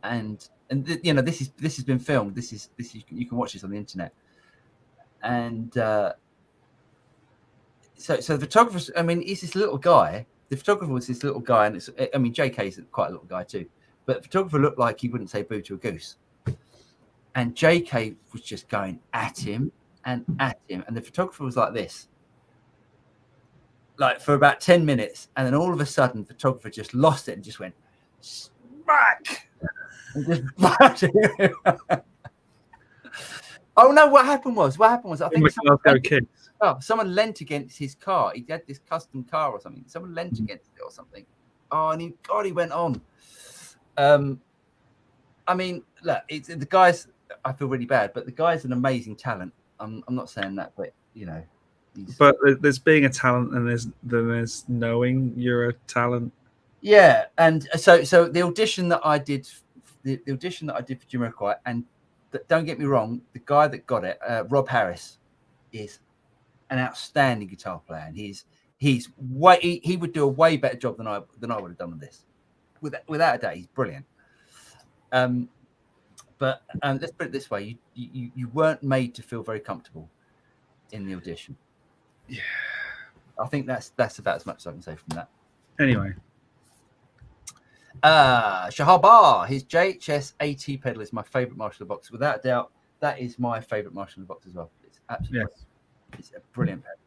and this has been filmed. This is you can watch this on the internet, and so the photographer. I mean, he's this little guy. The photographer was this little guy, and JK's quite a little guy too, but the photographer looked like he wouldn't say boo to a goose. And JK was just going at him, and the photographer was like this. like for about 10 minutes, and then all of a sudden, the photographer just lost it and just went smack. And just oh no! What happened was I think someone leant against his car. He had this custom car or something. Someone leant against it or something. Oh, and he went on. I mean, look, it's the guy's. I feel really bad, but the guy's an amazing talent. I'm not saying that, but you know. But there's being a talent, and there's knowing you're a talent. Yeah, and so the audition that I did, the audition that I did for Jamiroquai, and don't get me wrong, the guy that got it, Rob Harris, is an outstanding guitar player, and he would do a way better job than I would have done with this, without a doubt. He's brilliant. But let's put it this way: you weren't made to feel very comfortable in the audition. Yeah, I think that's about as much as I can say from that. Anyway. Shahabar, his JHS AT pedal is my favorite Marshall box. Without a doubt, that is my favorite Marshall box as well. It's absolutely It's a brilliant pedal.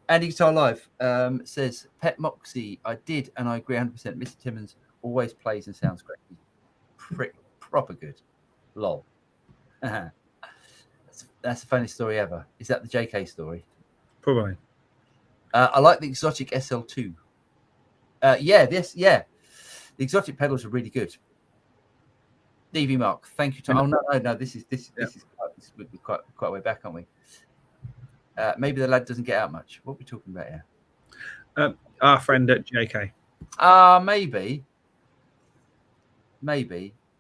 Andy Guitar Live says, Pet Moxie, I did, and I agree 100%. Mr. Timmons always plays and sounds great. He's proper good. Lol. That's the funniest story ever. Is that the JK story? Probably. I like the Exotic SL2. The exotic pedals are really good. DV Mark, thank you. Oh no. This is quite a way back, aren't we? Maybe the lad doesn't get out much. What are we talking about here? Our friend at JK. Maybe.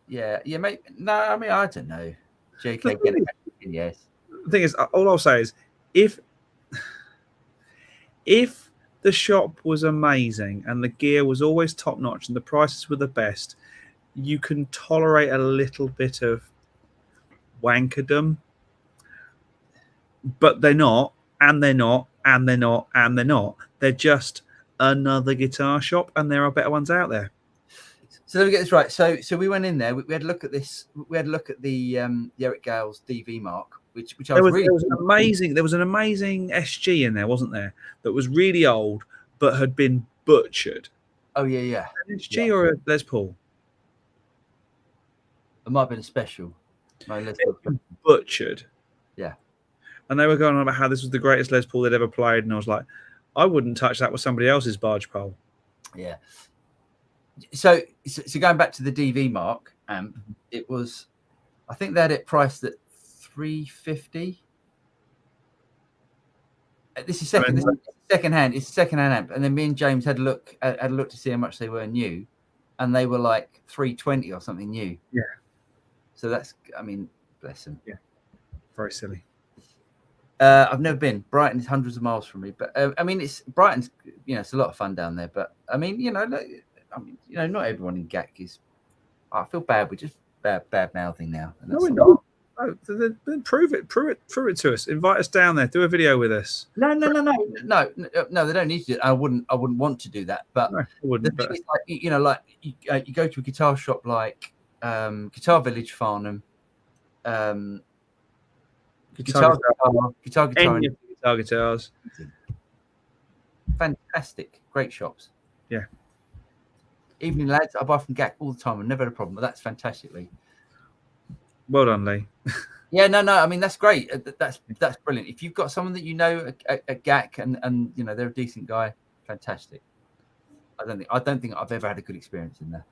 Yeah. Maybe. No, I mean I don't know. JK. Yes. The thing is, all I'll say is, if the shop was amazing and the gear was always top notch and the prices were the best, you can tolerate a little bit of wankerdom. But they're not, and they're not, and they're not, and they're not. They're just another guitar shop, and there are better ones out there. So let me get this right. So we went in there. We had a look at this. We had a look at the Eric Gale's DV Mark, which I was really. There was an amazing SG in there, wasn't there? That was really old, but had been butchered. Oh yeah. An SG or a Les Paul? It might have been a special. No, Les Paul. Butchered. Yeah. And they were going on about how this was the greatest Les Paul they'd ever played, and I was like, I wouldn't touch that with somebody else's barge pole. Yeah. So going back to the DV Mark amp, it was, I think they had it priced at $350. This is second hand. It's a second-hand amp, and then me and James had a look to see how much they were new, and they were like $320 or something new. Yeah. So that's, I mean, bless them. Yeah. Very silly. I've never been. Brighton is hundreds of miles from me, but I mean, Brighton's, it's a lot of fun down there. But I mean, not everyone in GAC is. I feel bad. We're just bad mouthing now. No, we're not. Oh, then prove it to us. Invite us down there. Do a video with us. No. They don't need to do it. I wouldn't want to do that. But no, I wouldn't. The thing is, like, you go to a guitar shop like Guitar Village, Farnham, Guitar guitars. Fantastic, great shops. Yeah. Evening, lads. I buy from GAC all the time. I've never had a problem. But that's fantastically. Well done, Lee. Yeah, no. I mean, that's great. That's brilliant. If you've got someone that you know at GAC and they're a decent guy, fantastic. I don't think I've ever had a good experience in there.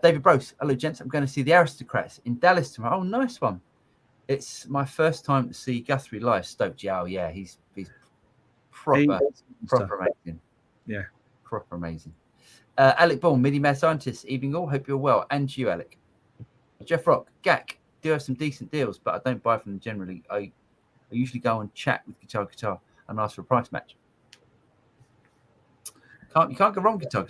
David Brose, hello gents. I'm going to see the Aristocrats in Dallas tomorrow. Oh, nice one. It's my first time to see Guthrie live. Stoked. Oh yeah, he's proper amazing. Yeah, proper amazing. Alec Ball, MIDI Mad Scientist, evening all. Hope you're well, and you, Alec. Jeff Rock, GAC do have some decent deals, but I don't buy from them generally. I usually go and chat with Guitar and ask for a price match. You can't go wrong, Guitar.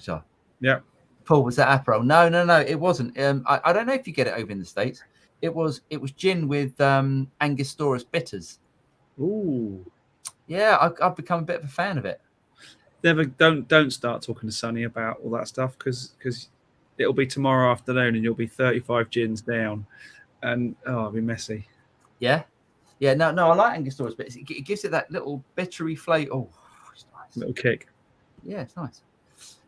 Yeah. Paul, was that Aperol? No, it wasn't. I don't know if you get it over in the States. It was gin with Angostura bitters. Ooh. Yeah, I've become a bit of a fan of it. Don't start talking to Sonny about all that stuff because it'll be tomorrow afternoon and you'll be 35 gins down, and it'll be messy. Yeah. No. I like Angostura bitters. It gives it that little bittery flavour. Oh, Little kick. Yeah, it's nice.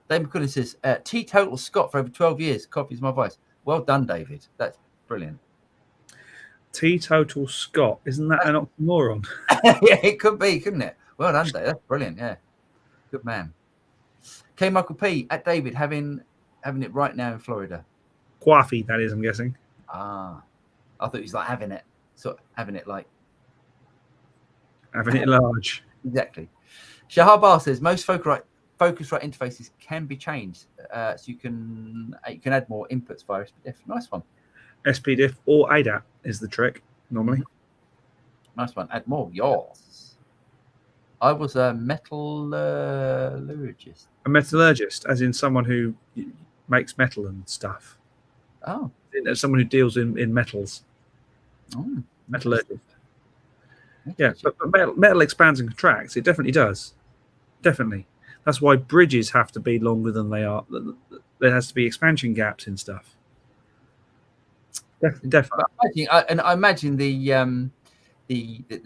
Dave McCullin says, teetotal Scott for over 12 years. Coffee's my vice. Well done, David. That's brilliant. Teetotal Scott. Isn't that an oxymoron? Yeah, it could be, couldn't it? Well done, Dave. That's brilliant. Yeah. Good man. K. Michael P. at David having it right now in Florida. Coffee, that is, I'm guessing. Ah. I thought he was like having it. So having it like. Having it large. Exactly. Shahar Bar says most Focusrite interfaces can be changed, so you can add more inputs via SPDIF. Nice one. SPDIF or ADAT is the trick normally. Nice one. Add more. Yours. I was a metallurgist. A metallurgist, as in someone who makes metal and stuff. Oh. Someone who deals in metals. Oh. Metallurgist. Yeah, but metal expands and contracts. It definitely does. Definitely. That's why bridges have to be longer than they are. There has to be expansion gaps in stuff. Definitely. I imagine the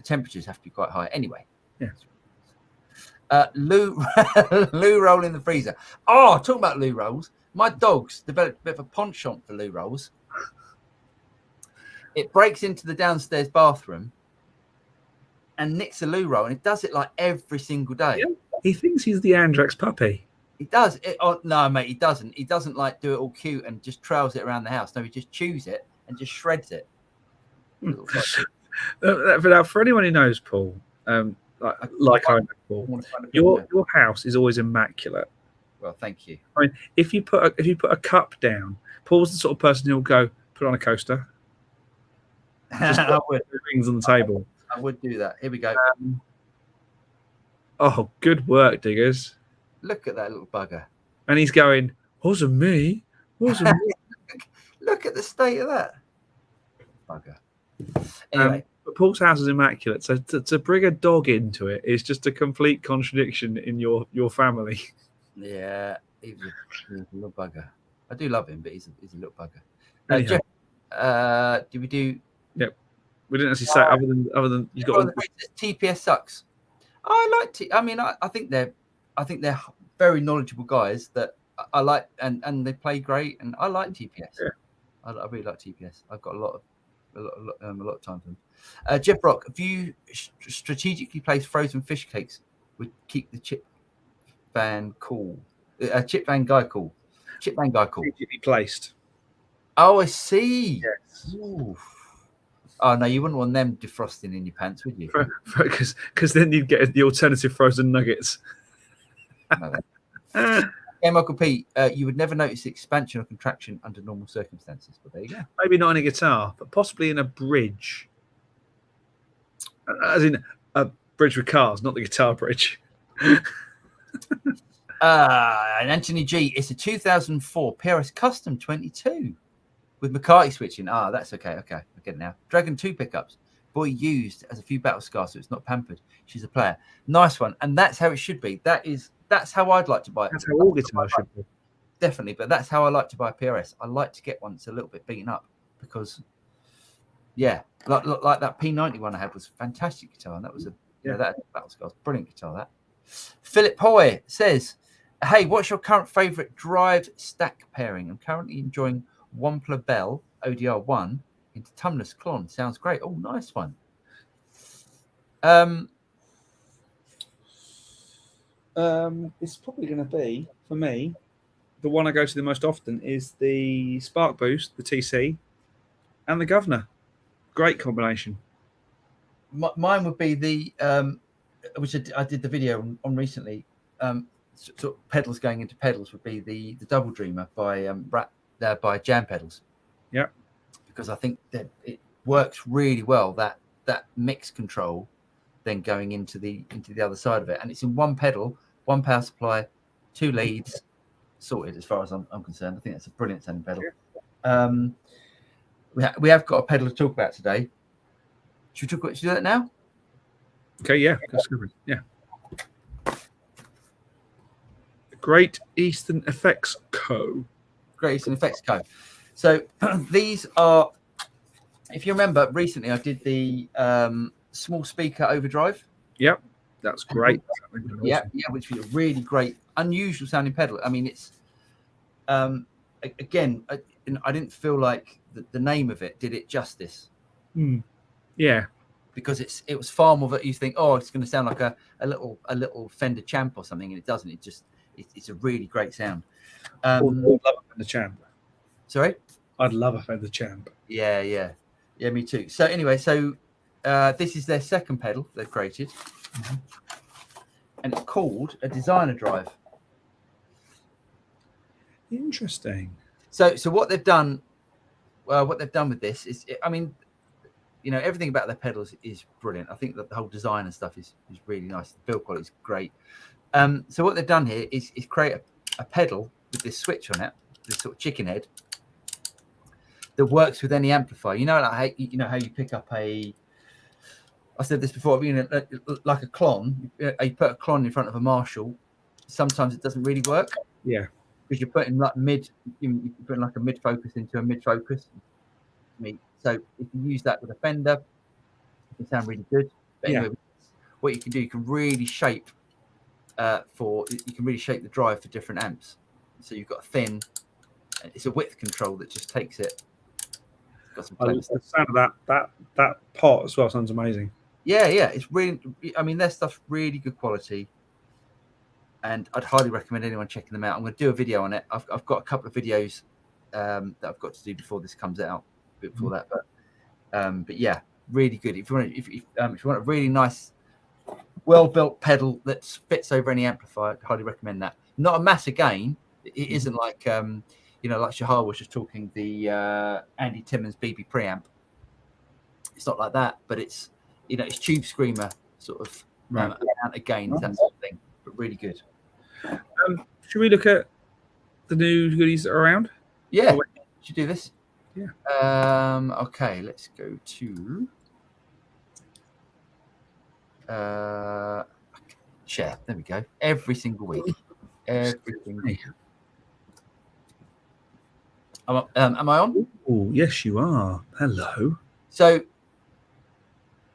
temperatures have to be quite high. Anyway. Yeah. Loo roll in the freezer. Oh, talking about loo rolls. My dog's developed a bit of a penchant for loo rolls. It breaks into the downstairs bathroom and nicks a loo roll, and it does it like every single day. Yeah. He thinks he's the Andrex puppy. He does. No, mate, he doesn't. He doesn't like do it all cute and just trails it around the house. No, he just chews it and just shreds it. For anyone who knows Paul, like I know Paul, your house is always immaculate. Well, thank you. I mean, if you put a cup down, Paul's the sort of person who'll go put on a coaster. Just put rings on the table. I would do that. Here we go. Oh, good work, diggers. Look at that little bugger. And he's going, wasn't me. Wasn't me. Look at the state of that bugger. Anyway. But Paul's house is immaculate. So to bring a dog into it is just a complete contradiction in your family. Yeah, he's a little bugger. I do love him, but he's a little bugger. Anyhow. Jeff, did we do... Yep. We didn't actually say other than you got TPS sucks. I like I think they're very knowledgeable guys that I like, and they play great, and I like TPS. Yeah. I really like TPS. I've got a lot of time for them. Jeff Brock, if you strategically place frozen fish cakes, would keep the chip van cool. Chip van guy cool. Strategically placed. Oh, I see. Yes. Ooh. Oh no, you wouldn't want them defrosting in your pants, would you? Because then you'd get the alternative frozen nuggets. Okay, Michael P, you would never notice expansion or contraction under normal circumstances, but there you go. Maybe not in a guitar, but possibly in a bridge. As in a bridge with cars, not the guitar bridge. And Anthony G, it's a 2004 PRS Custom 22 with McCarthy switching. That's okay. Okay, I get it now. Dragon 2 pickups. Boy used as a few battle scars, so it's not pampered. She's a player. Nice one. And that's how it should be. That's how I'd like to buy it. That's how all guitars should be. Definitely, but that's how I like to buy a PRS. I like to get one that's a little bit beaten up because, yeah, like that P90 one I had was a fantastic guitar, and that was that battle scars, brilliant guitar. That Philip Hoy says, "Hey, what's your current favourite drive stack pairing? I'm currently enjoying Wampler Bell ODR1 into Tumnus Klon. Sounds great. Oh, nice one. It's probably going to be, for me, the one I go to the most often is the Spark Boost, the TC, and the Governor. Great combination. Mine would be the, which I did the video on recently, sort of pedals going into pedals would be the Double Dreamer by Jam Pedals. Yeah. Because I think that it works really well, that mix control then going into the other side of it, and it's in one pedal, one power supply, two leads, sorted as far as I'm concerned. I think that's a brilliant sounding pedal. We have got a pedal to talk about today. Should we do that now? Okay, yeah. Yeah. Great Eastern Effects Co. Great Eastern Effects Co. So these are, if you remember, recently I did the small speaker overdrive. Yep. That's great. Yeah, which is a really great, unusual sounding pedal. I mean, it's again, I didn't feel like the name of it did it justice. Yeah, because it was far more that you think, oh, it's going to sound like a little Fender Champ or something, and it doesn't. It's a really great sound. I'd love a Fender Champ. Sorry, I'd love a Fender Champ. Yeah, me too. So anyway, this is their second pedal they've created, and it's called a designer drive. Interesting. So what they've done with this is, I mean, you know, everything about their pedals is brilliant. I think that the whole design and stuff is really nice. The build quality is great. So what they've done here is create a pedal with this switch on it, this sort of chicken head, that works with any amplifier. You know, like how you pick up I said this before, you know, like a clon. You put a clon in front of a Marshall. Sometimes it doesn't really work. Yeah. Because you're putting like you're putting like a mid focus into a mid focus. So if you use that with a Fender, it can sound really good. But anyway, what you can do, you can really shape the drive for different amps. So you've got a thin, it's a width control that just takes it. Got some the sound of that pot as well sounds amazing. Yeah, it's really, I mean, their stuff's really good quality, and I'd highly recommend anyone checking them out. I'm going to do a video on it. I've got a couple of videos that I've got to do before this comes out. Before that, but yeah, really good. If you want a really nice, well-built pedal that fits over any amplifier, I'd highly recommend that. Not a massive gain. It isn't like like Shahar was just talking the Andy Timmons BB preamp. It's not like that, but it's it's Tube Screamer sort of amount of gains, that sort of thing. But really good. Should we look at the new goodies that are around? Yeah, should do this. Yeah. Okay, let's go to share. There we go. Every single week. Am I on? Oh, yes, you are. Hello. So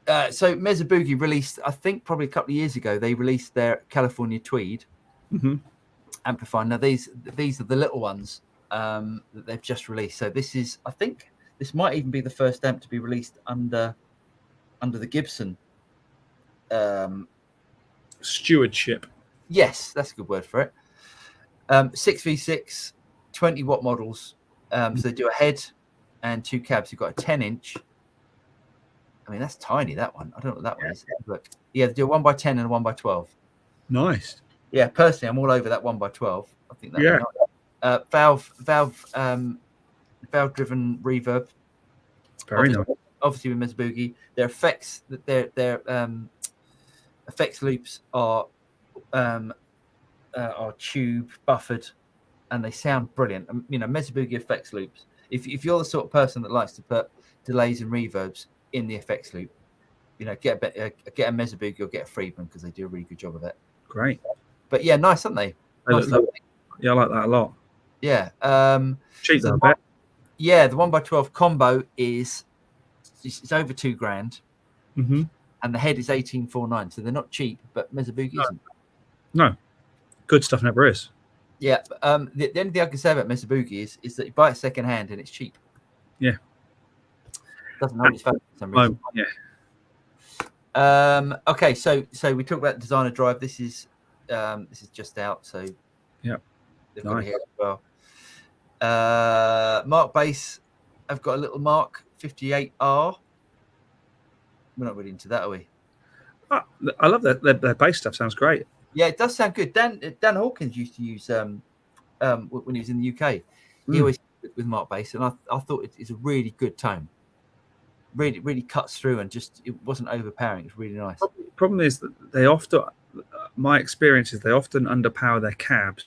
Mesa Boogie released, I think probably a couple of years ago, they released their California Tweed amplifier. Now these are the little ones that they've just released. So I think this might even be the first amp to be released under the Gibson stewardship. Yes, that's a good word for it. 6v6 20-watt models. So they do a head and two cabs. You've got a 10-inch. I mean, that's tiny, that one. I don't know what that one is. Look, yeah, they do a 1x10 and a 1x12. Nice. Yeah, personally, I'm all over that 1x12. I think that's nice. Valve-driven reverb. Very nice. Obviously, with Mesa Boogie, their effects loops are tube buffered, and they sound brilliant. Mesa Boogie effects loops. If you're the sort of person that likes to put delays and reverbs in the effects loop, get a Mesa Boogie or get a Friedman, because they do a really good job of it. Great. But yeah, nice, aren't they? Yeah, I like that a lot. Yeah. Cheap, I bet. Yeah, the 1x12 combo it's over $2,000. Mm-hmm. And the head is 1849, so they're not cheap, but Mesa Boogie isn't. No, good stuff never is. Yeah, the only thing I can say about Mesa Boogie is that you buy it second hand and it's cheap. Yeah, doesn't hold its value for some reason. Yeah. Okay, so we talked about designer drive. This is just out, so yeah, they've got it here as well. Mark bass. I've got a little Mark 58R. We're not really into that, are we? I love their bass stuff. Sounds great. Yeah, it does sound good. Dan Hawkins used to use when he was in the UK. He always with Mark bass, and I thought it's a really good tone. Really, really cuts through, and just it wasn't overpowering. It's really nice. Problem is that they often, my experience is they often underpower their cabs.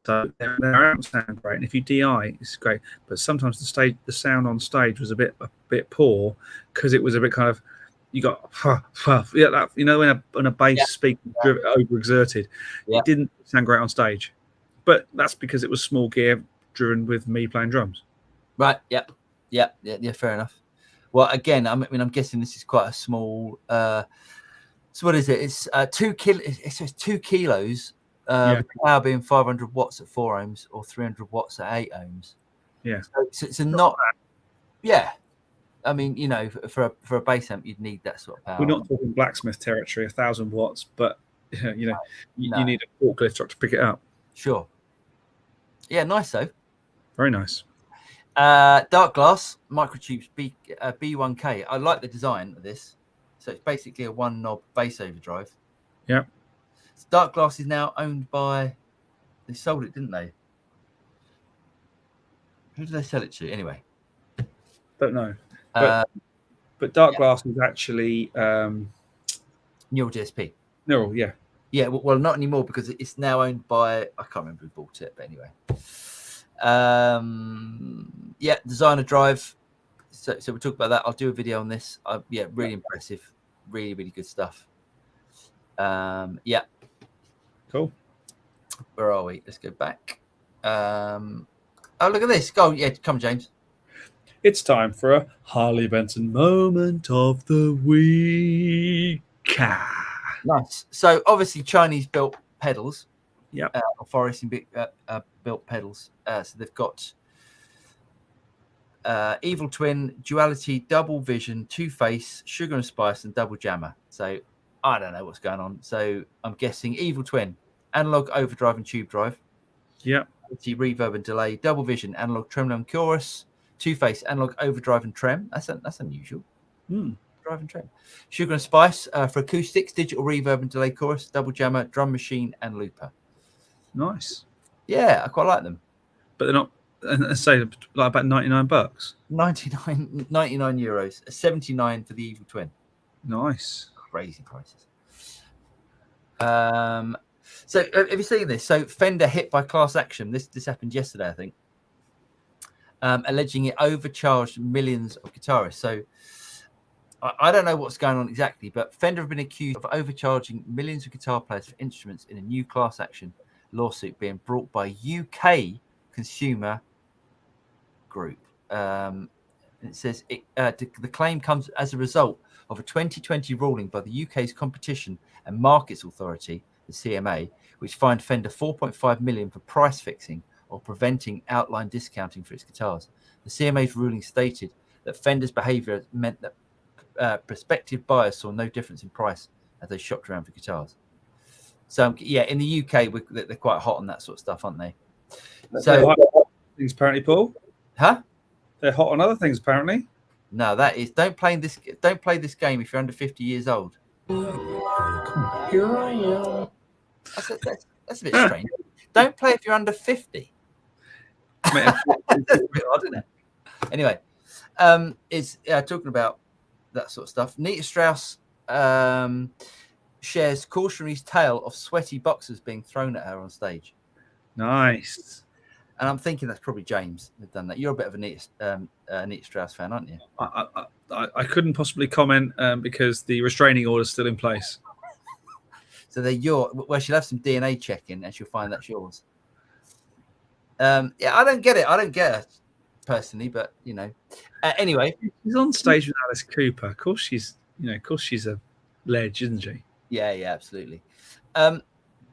So their amps sound great, and if you DI, it's great. But sometimes the sound on stage was a bit poor, because it was a bit kind of, you got when a bass speaker overexerted, it didn't sound great on stage. But that's because it was small gear driven with me playing drums. Right. Yeah. Fair enough. Well, again, I'm guessing this is quite a small So what is it? It's 2 kilo. It's 2 kilos. Yeah. With the power being 500 watts at 4 ohms or 300 watts at 8 ohms. Yeah. So it's not. Yeah. I mean, you know, for a bass amp, you'd need that sort of power. We're not talking blacksmith territory, 1,000 watts, but you know, you No. need a forklift truck to pick it up. Sure. Yeah, nice though. Very nice. Dark glass microtubes B1K. I like the design of this. So it's basically a one knob bass overdrive. Yeah. So Dark glass is now owned by. They sold it, didn't they? Who did they sell it to? Anyway, Don't know. But Dark Glass is actually Neural DSP. Neural, yeah. Yeah, well, not anymore because it's now owned by. I can't remember who bought it, but anyway. Yeah, designer drive. So we'll talk about that. I'll do a video on this. Yeah, really impressive, really good stuff. Yeah. Cool. Where are we? Let's go back. Oh, look at this. Go, yeah, come, James. It's time for a Harley Benson moment of the week. Nice. So obviously Chinese built pedals. Yeah. Forest built pedals. So they've got Evil Twin, Duality, Double Vision, Two Face, Sugar and Spice, and Double Jammer. So I don't know what's going on. So I'm guessing Evil Twin, analog overdrive and tube drive. Yeah. Reverb and delay, Double Vision, analog tremolo and chorus, Two Face, analog overdrive and trem. That's unusual. Drive and trem. Sugar and Spice for acoustics, digital reverb and delay chorus, Double Jammer, drum machine, and looper. Nice. Yeah, I quite like them. But they're not. And say like about $99. 99 euros, 79 for the Evil Twin. Nice. Crazy prices. So have you seen this? So Fender hit by class action. This happened yesterday, I think. Alleging it overcharged millions of guitarists. So I don't know what's going on exactly, but Fender have been accused of overcharging millions of guitar players for instruments in a new class action lawsuit being brought by UK consumer group. It says the claim comes as a result of a 2020 ruling by the UK's Competition and Markets Authority, the CMA, which fined Fender 4.5 million for price fixing or preventing outline discounting for its guitars. The CMA's ruling stated that Fender's behaviour meant that prospective buyers saw no difference in price as they shopped around for guitars. So yeah, in the UK, they're quite hot on that sort of stuff, aren't they? So things apparently, Paul. Huh? They're hot on other things apparently. No, that is don't play this game if you're under 50 years old. Here I am. That's a bit strange. Don't play if you're under 50. That's a bit odd, isn't it? Anyway, it's talking about that sort of stuff. Nita Strauss shares cautionary tale of sweaty boxers being thrown at her on stage. Nice. And I'm thinking that's probably James that done that. You're a bit of a Nita Strauss fan, aren't you? I couldn't possibly comment because the restraining order is still in place. So they're well, she'll have some DNA checking and she'll find that's yours. Yeah, I don't get it. I don't get her personally, but you know. Anyway, she's on stage with Alice Cooper. Of course, she's a ledge, isn't she? Yeah, absolutely.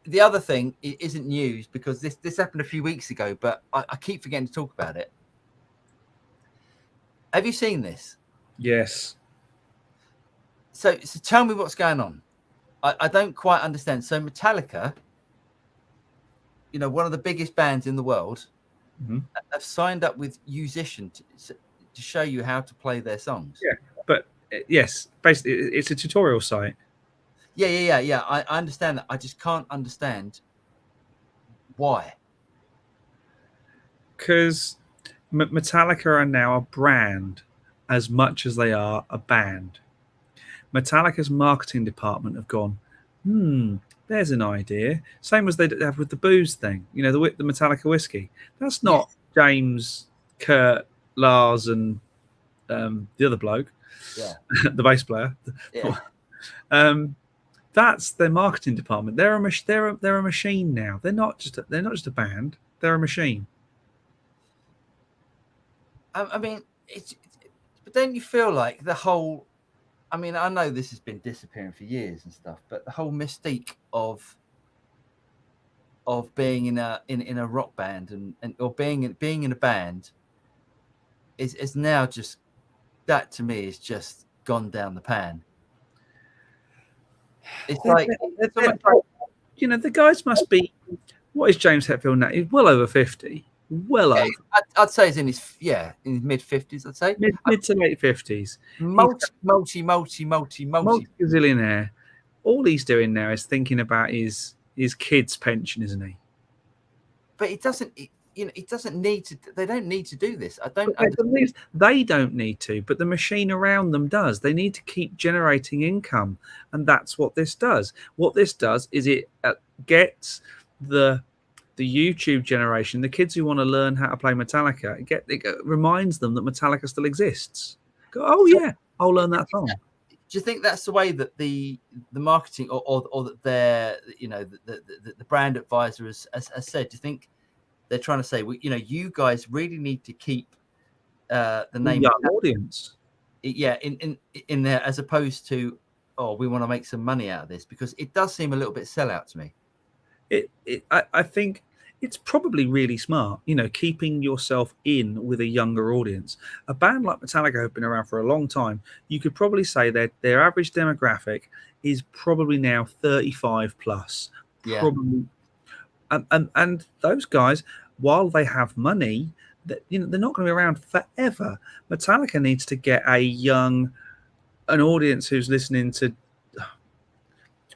The other thing isn't news because this happened a few weeks ago, but I keep forgetting to talk about it. Have you seen this? Yes. So tell me what's going on. I don't quite understand. So Metallica, you know, one of the biggest bands in the world, have signed up with Musician to show you how to play their songs. Yeah, but yes, basically it's a tutorial site. Yeah. I understand that. I just can't understand why. Because Metallica are now a brand as much as they are a band. Metallica's marketing department have gone, there's an idea. Same as they have with the booze thing. You know, the Metallica whiskey. That's not James, Kurt, Lars, and the other bloke, the bass player. Yeah. That's their marketing department. They're a machine now. They're not just a band. They're a machine. I mean, but don't you feel like the whole I mean, I know this has been disappearing for years and stuff, but the whole mystique of being in a rock band and or being in a band is now just, that to me is just gone down the pan. It's like, it's almost like, you know, the guys must be, what is James Hetfield now? He's well over 50. Well over. I'd say he's in his mid 50s. I'd say Mid to late 50s. multi Multi-gazillionaire. All he's doing now is thinking about his kids' pension, isn't he? But it doesn't. It doesn't need to. They don't need to do this. I don't. They don't need to, but the machine around them does. They need to keep generating income, and that's what this does. What this does is it gets the YouTube generation, the kids who want to learn how to play Metallica, it reminds them that Metallica still exists. Go, oh yeah, I'll learn that song. Do you think that's the way that the marketing or that their the brand advisor has said? Do you think they're trying to say, you guys really need to keep the name young audience, in there, as opposed to, we want to make some money out of this, because it does seem a little bit sellout to me. I think it's probably really smart, keeping yourself in with a younger audience. A band like Metallica have been around for a long time. You could probably say that their average demographic is probably now 35 plus. Yeah. Probably. And those guys, while they have money, they're not going to be around forever. Metallica needs to get an audience who's listening to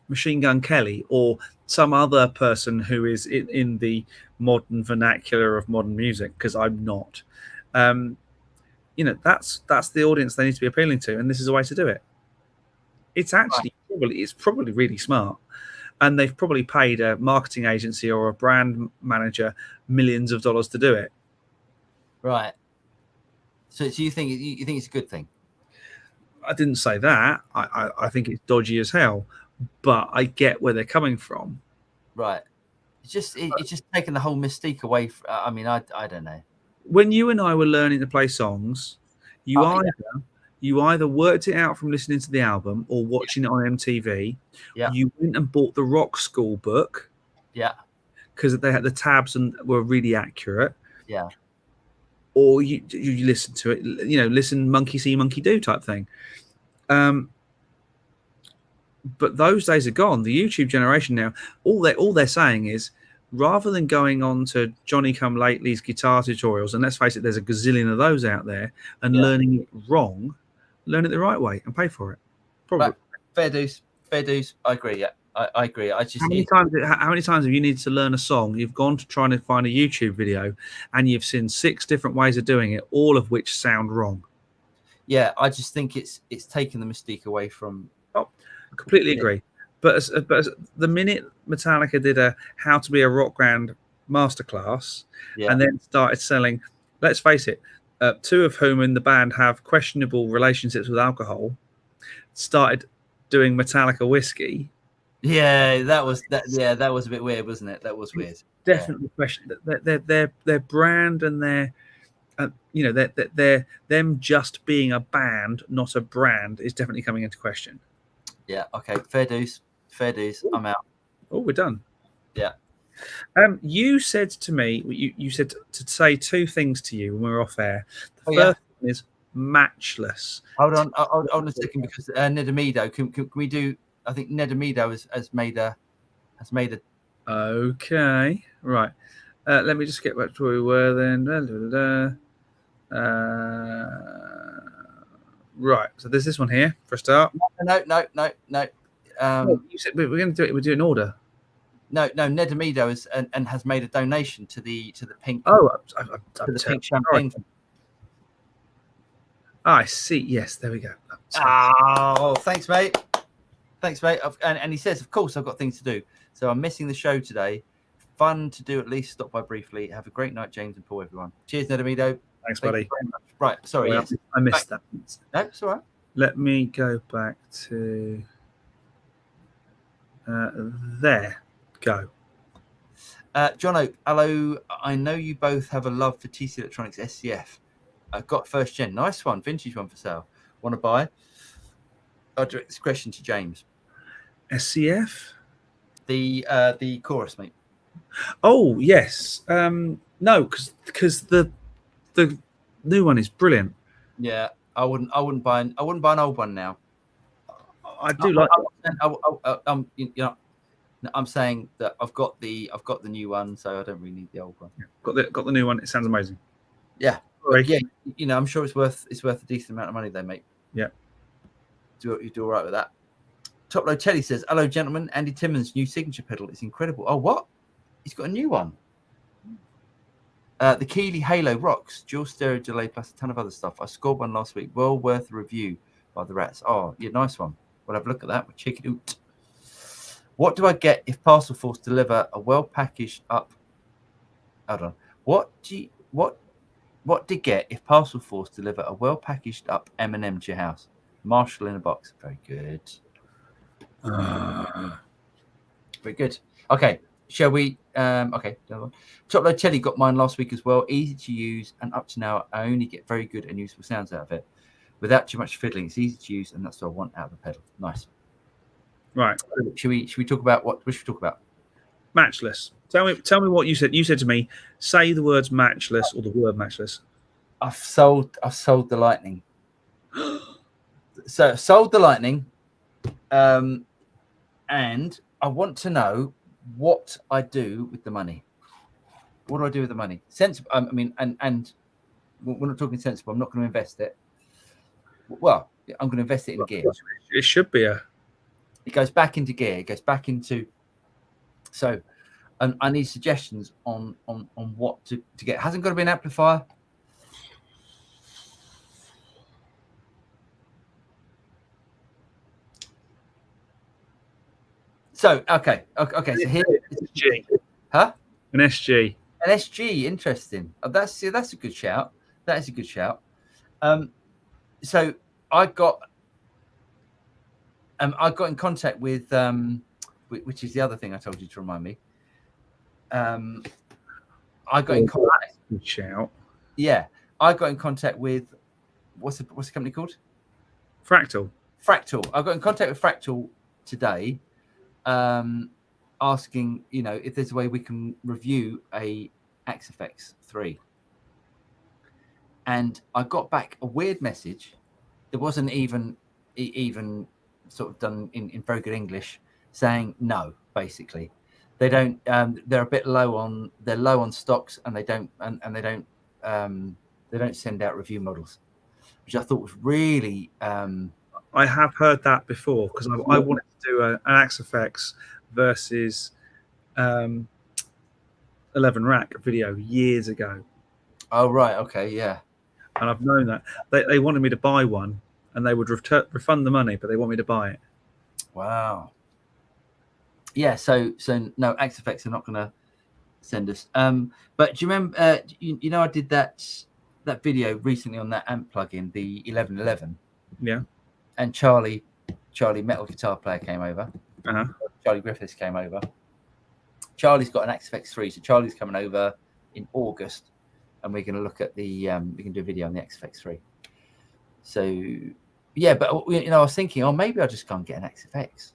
Machine Gun Kelly or some other person who is in the modern vernacular of modern music, because I'm not. That's the audience they need to be appealing to, and this is a way to do it. It's actually probably really smart. And they've probably paid a marketing agency or a brand manager millions of dollars to do it. Right. So you think it's a good thing? I didn't say that. I think it's dodgy as hell, but I get where they're coming from. Right. It's just taking the whole mystique away. I don't know. When you and I were learning to play songs, you either worked it out from listening to the album or watching it on MTV. Yeah. You went and bought the Rock School book. Yeah. Because they had the tabs and were really accurate. Yeah. Or you listen to it, listen monkey see, monkey do type thing. But those days are gone. The YouTube generation now, all they're saying is, rather than going on to Johnny Come Lately's guitar tutorials, and let's face it, there's a gazillion of those out there, and learning it wrong, learn it the right way and pay for it. Probably. Right. Fair dues. I agree. Yeah, I agree. I just how many times have you needed to learn a song? You've gone to try and find a YouTube video, and you've seen 6 different ways of doing it, all of which sound wrong. Yeah, I just think it's taking the mystique away from. Completely agree. But the minute Metallica did a How to Be a Rock Band masterclass, and then started selling, let's face it, 2 of whom in the band have questionable relationships with alcohol, started doing Metallica whiskey. Yeah, that was a bit weird, wasn't it? That was weird. Definitely question their brand and their them just being a band, not a brand, is definitely coming into question. Yeah. Okay. Fair dues. Ooh. I'm out. Oh, we're done. Yeah. You said to me, you said to say 2 things to you when we were off air. The first one is matchless. Hold on a second, because Nedamido, can we do? I think Nedamido has made a. Okay. Right. Let me just get back to where we were then. Right. So there's this one here for a start. No. You said we're going to do it. We'll do it in order. No. Nedamido has made a donation to the pink. Oh, to the pink champagne. I see. Yes, there we go. Oh, thanks, mate. And he says, of course, I've got things to do, so I'm missing the show today. Fun to do, at least stop by briefly. Have a great night, James and Paul, everyone. Cheers, Nedamido. Thanks, buddy. Right, sorry. Well, yes. I missed that. No, it's all right. Let me go back to there. Go. John Oak, hello. I know you both have a love for TC Electronics SCF. I got first gen. Nice one. Vintage one for sale. Want to buy? I'll direct this question to James. SCF. The chorus, mate. Oh yes. No, because the new one is brilliant. Yeah, I wouldn't buy an old one now. I do like. I'm saying that I've got the new one, so I don't really need the old one. Got the new one. It sounds amazing. Yeah, Sorry. yeah. I'm sure it's worth a decent amount of money, though, mate. Yeah. You do all right with that. Top Low Teddy says, "Hello, gentlemen. Andy Timmons' new signature pedal is incredible. Oh, what? He's got a new one. The Keeley Halo rocks, dual stereo delay plus a ton of other stuff. I scored one last week. Well worth a review by the Rats. Oh, yeah, nice one. We'll have a look at that. We'll check it out. What do I get if Parcel Force deliver a well packaged up? Hold on. What do you get if Parcel Force deliver a well packaged up M&M to your house? Marshall in a box. Very good. Very good. Okay. Shall we? Okay. Top Load Teddy got mine last week as well. Easy to use, and up to now, I only get very good and useful sounds out of it without too much fiddling. It's easy to use, and that's what I want out of the pedal. Nice. Right. Should we talk about what should we talk about? Matchless. Tell me what you said. You said to me, say the words matchless or the word matchless. I've sold the Lightning. So sold the Lightning, and I want to know what I do with the money. What do I do with the money? Sensible. I mean, and we're not talking sensible. I'm not going to invest it. Well, I'm going to invest it in gear. It should be a. It goes back into gear. It goes back into. So, I need suggestions on what to get. It hasn't got to be an amplifier. So okay. So here, SG. huh? An SG. An SG, interesting. That's a good shout. That is a good shout. So I got in contact with which is the other thing I told you to remind me. I got in contact. Good shout. Yeah, I got in contact with what's the company called? Fractal. I got in contact with Fractal today, asking if there's a way we can review a Axe-Fx 3. And I got back a weird message. It wasn't even sort of done in very good English, saying no. Basically, they don't. They're a bit low on. They're low on stocks, and they don't. And they don't. They don't send out review models, which I thought was really. I have heard that before because I wanted to do an Axe-Fx versus 11 rack video years ago. Oh right, okay, yeah. And I've known that they wanted me to buy one, and they would refund the money, but they want me to buy it. Wow. Yeah, so no, Axe-Fx are not going to send us. But do you remember? I did that video recently on that amp plugin, the 1111. Yeah. And Charlie, metal guitar player, came over. Uh-huh. Charlie Griffiths came over. Charlie's got an Axe-Fx 3, so Charlie's coming over in August, and we're going to look at the. We can do a video on the Axe-Fx 3. So, yeah, but I was thinking, maybe I'll just go and get an Axe-Fx.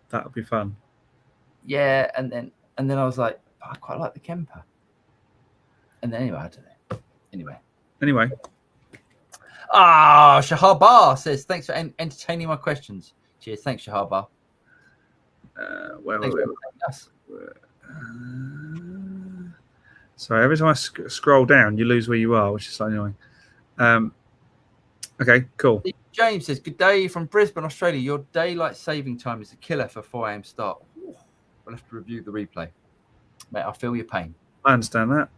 That would be fun. Yeah, and then I was like, I quite like the Kemper. And then anyway, I don't know. Anyway. Shahar Bar says, thanks for entertaining my questions. Cheers. Thanks, Shahar Bar. Sorry, every time I scroll down, you lose where you are, which is so annoying. Okay, cool. James says, good day from Brisbane, Australia. Your daylight saving time is a killer for 4 a.m. start. We'll have to review the replay. Mate, I feel your pain. I understand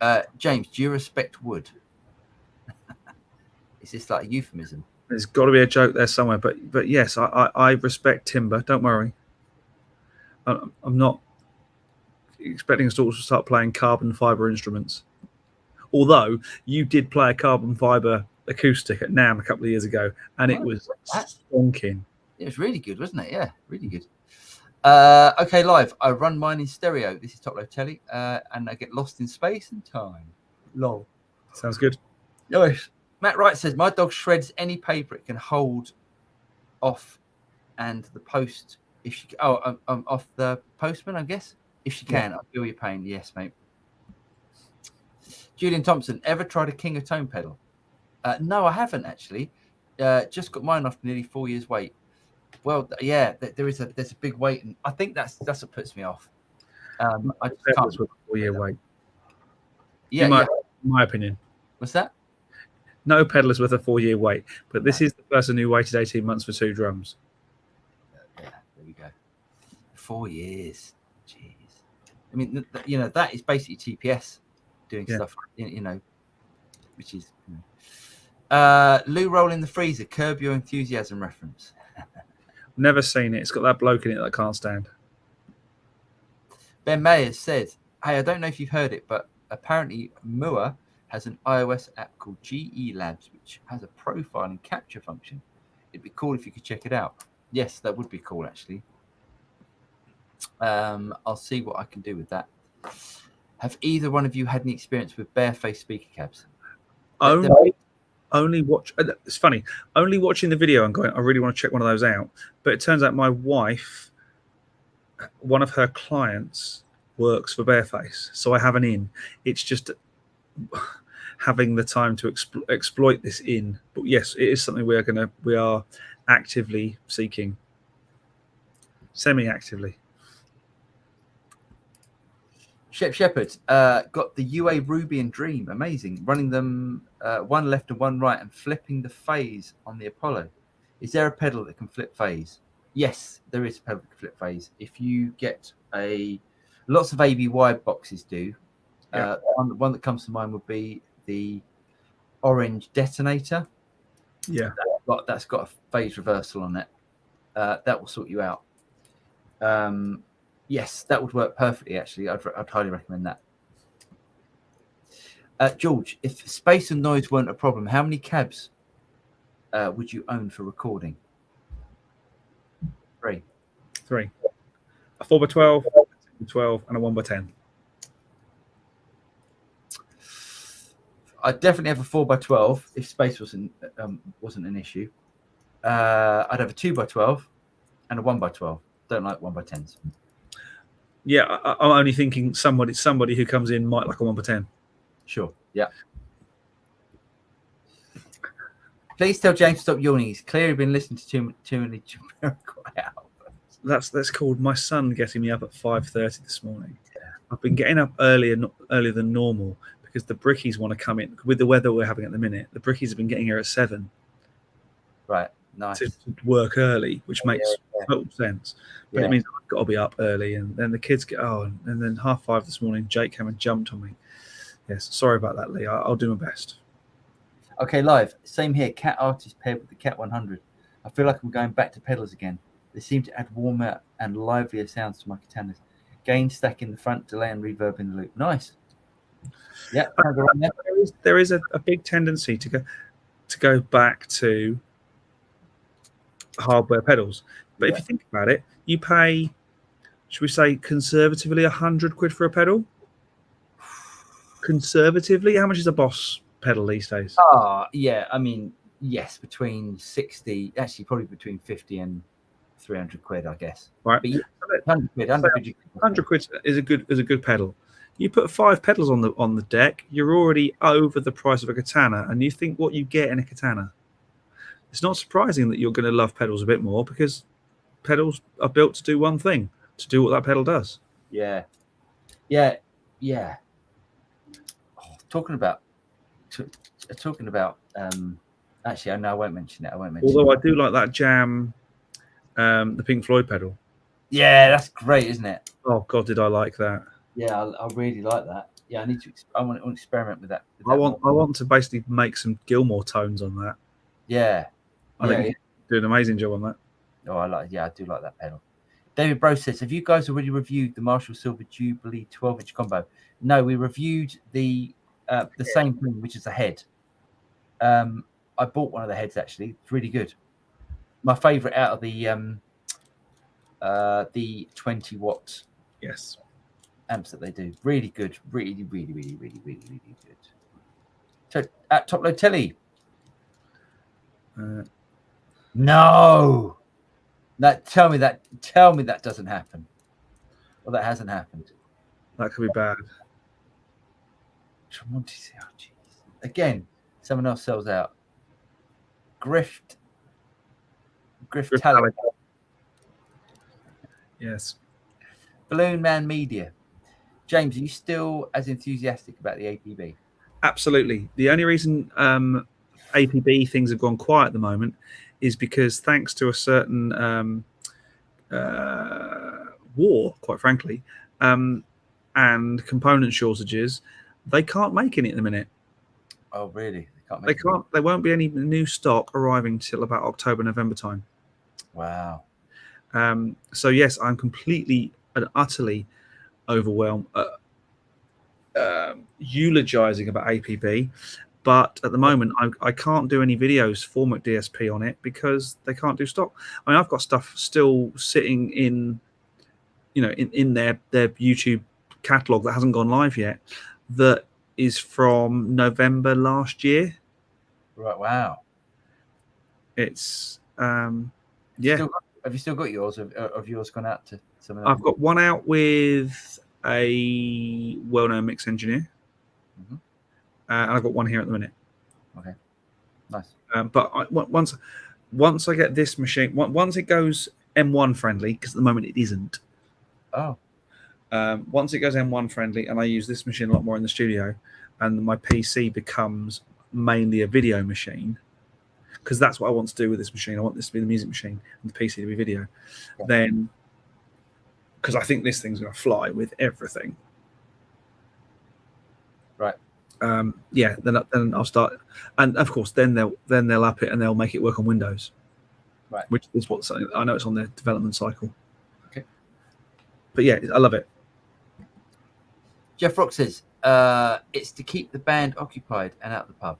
that. James, do you respect wood? Is this like a euphemism? There's got to be a joke there somewhere, but yes, I respect timber. Don't worry. I'm not expecting us to start playing carbon fiber instruments. Although you did play a carbon fiber acoustic at NAMM a couple of years ago, and it was stonking. It was really good, wasn't it? Yeah, really good. Okay, live. I run mine in stereo. This is Top Low Telly, and I get lost in space and time. Lol. Sounds good. Nice. Matt Wright says, my dog shreds any paper it can hold off, and the post, if she off the postman, I guess. If she can, I feel your pain. Yes, mate. Julian Thompson, ever tried a King of Tone pedal? No, I haven't actually. Just got mine off nearly 4 years wait. Well, yeah, there's a big wait, and I think that's what puts me off. I just can't. With a 4 year wait. Yeah, in my opinion. What's that? No pedalers with a 4 year wait, but this is the person who waited 18 months for 2 drums. Yeah, there we go. 4 years. Jeez. I mean, that is basically TPS doing stuff, which is. Lou roll in the freezer, Curb Your Enthusiasm reference. Never seen it. It's got that bloke in it that I can't stand. Ben Mayers said, hey, I don't know if you've heard it, but apparently Mua has an iOS app called GE Labs, which has a profile and capture function. It'd be cool if you could check it out. Yes, that would be cool, actually. I'll see what I can do with that. Have either one of you had any experience with barefaced speaker cabs? Only watch. It's funny. Only watching the video and going, I really want to check one of those out. But it turns out my wife, one of her clients, works for Bareface, so I have an in. It's just having the time to exploit this in. But yes, it is something we are actively seeking, semi-actively. Shep Shepherd got the UA Ruby and Dream. Amazing. Running them one left and one right and flipping the phase on the Apollo. Is there a pedal that can flip phase? Yes, there is a pedal that can flip phase. If you get lots of ABY boxes do. One that comes to mind would be the Orange Detonator. Yeah. That's got a phase reversal on it. That will sort you out. Yes, that would work perfectly, actually. I'd highly recommend that. George, if space and noise weren't a problem, how many cabs would you own for recording? 3. A 4x12, a 12, and a 1x10. I'd definitely have a 4x12 if space wasn't an issue. I'd have a 2x12 and a 1x12. Don't like 1x10s. Yeah, I'm only thinking somebody who comes in might like a 1x10. Sure. Yeah. Please tell James to stop yawning. He's clearly been listening to too many Jamiroquai albums. That's called my son getting me up at 5:30 this morning. Yeah. I've been getting up earlier than normal because the brickies want to come in with the weather we're having at the minute. The brickies have been getting here at 7. Right. Nice. To work early, which makes total sense. But it means I've got to be up early, and then the kids get and then 5:30 this morning, Jake came and jumped on me. Yes, sorry about that, Lee. I'll do my best. Okay, live. Same here. Cat Artist paired with the Cat 100. I feel like I'm going back to pedals again. They seem to add warmer and livelier sounds to my katanas. Gain stack in the front, delay and reverb in the loop. Nice. Yeah. There is a big tendency to go back to hardware pedals, but if you think about it, you pay, should we say, conservatively £100 for a pedal? Conservatively, how much is a Boss pedal these days? Yeah, I mean, yes, between 60, actually probably between 50 and 300 quid, I guess. Right, but 100 quid is a good pedal. You put 5 pedals on the deck, you're already over the price of a katana, and you think what you get in a katana. It's not surprising that you're going to love pedals a bit more because pedals are built to do one thing, to do what that pedal does. Yeah. Oh, talking about. Actually, I know I won't mention it. Although I do like that Jam, the Pink Floyd pedal. Yeah, that's great, isn't it? Oh God, did I like that? Yeah, I really like that. Yeah, I want to experiment with that. I want to basically make some Gilmore tones on that. Yeah. I think you do an amazing job on that. Oh, I do like that pedal. David Bro says, have you guys already reviewed the Marshall Silver Jubilee 12-inch combo? No, we reviewed the same thing, which is the head. I bought one of the heads, actually. It's really good. My favorite out of the 20 watt amps that they do. Really good. Really, really, really, really, really, really good. So at Top Load Telly, No. Tell me that doesn't happen. Well, that hasn't happened. That could be bad. Tremonti, oh, jeez. Again, someone else sells out. Griff Talent. Yes. Balloon Man Media. James, are you still as enthusiastic about the APB? Absolutely. The only reason APB things have gone quiet at the moment is because thanks to a certain war, quite frankly, and component shortages, they can't make any at the minute. Oh, really? They can't. There won't be any new stock arriving till about October, November time. Wow. So yes, I'm completely and utterly overwhelmed, eulogizing about APB, but at the moment I can't do any videos for McDSP on it because they can't do stock. I mean, I've got stuff still sitting in, in their YouTube catalog that hasn't gone live yet, that is from November last year. Right. Wow. It's Have you still got yours? Have yours gone out to some of them? I've got one out with a well-known mix engineer, and I've got one here at the minute. Okay, nice. But once I get this machine, once it goes M1 friendly, because at the moment it isn't. Oh. Once it goes M1 friendly, and I use this machine a lot more in the studio, and my PC becomes mainly a video machine, because that's what I want to do with this machine. I want this to be the music machine and the PC to be video. Yeah. Then, because I think this thing's going to fly with everything. Right. Yeah. Then I'll start, and of course, then they'll up it and they'll make it work on Windows. Right. Which is what I know it's on their development cycle. Okay. But yeah, I love it. Jeff Rock says, it's to keep the band occupied and out of the pub.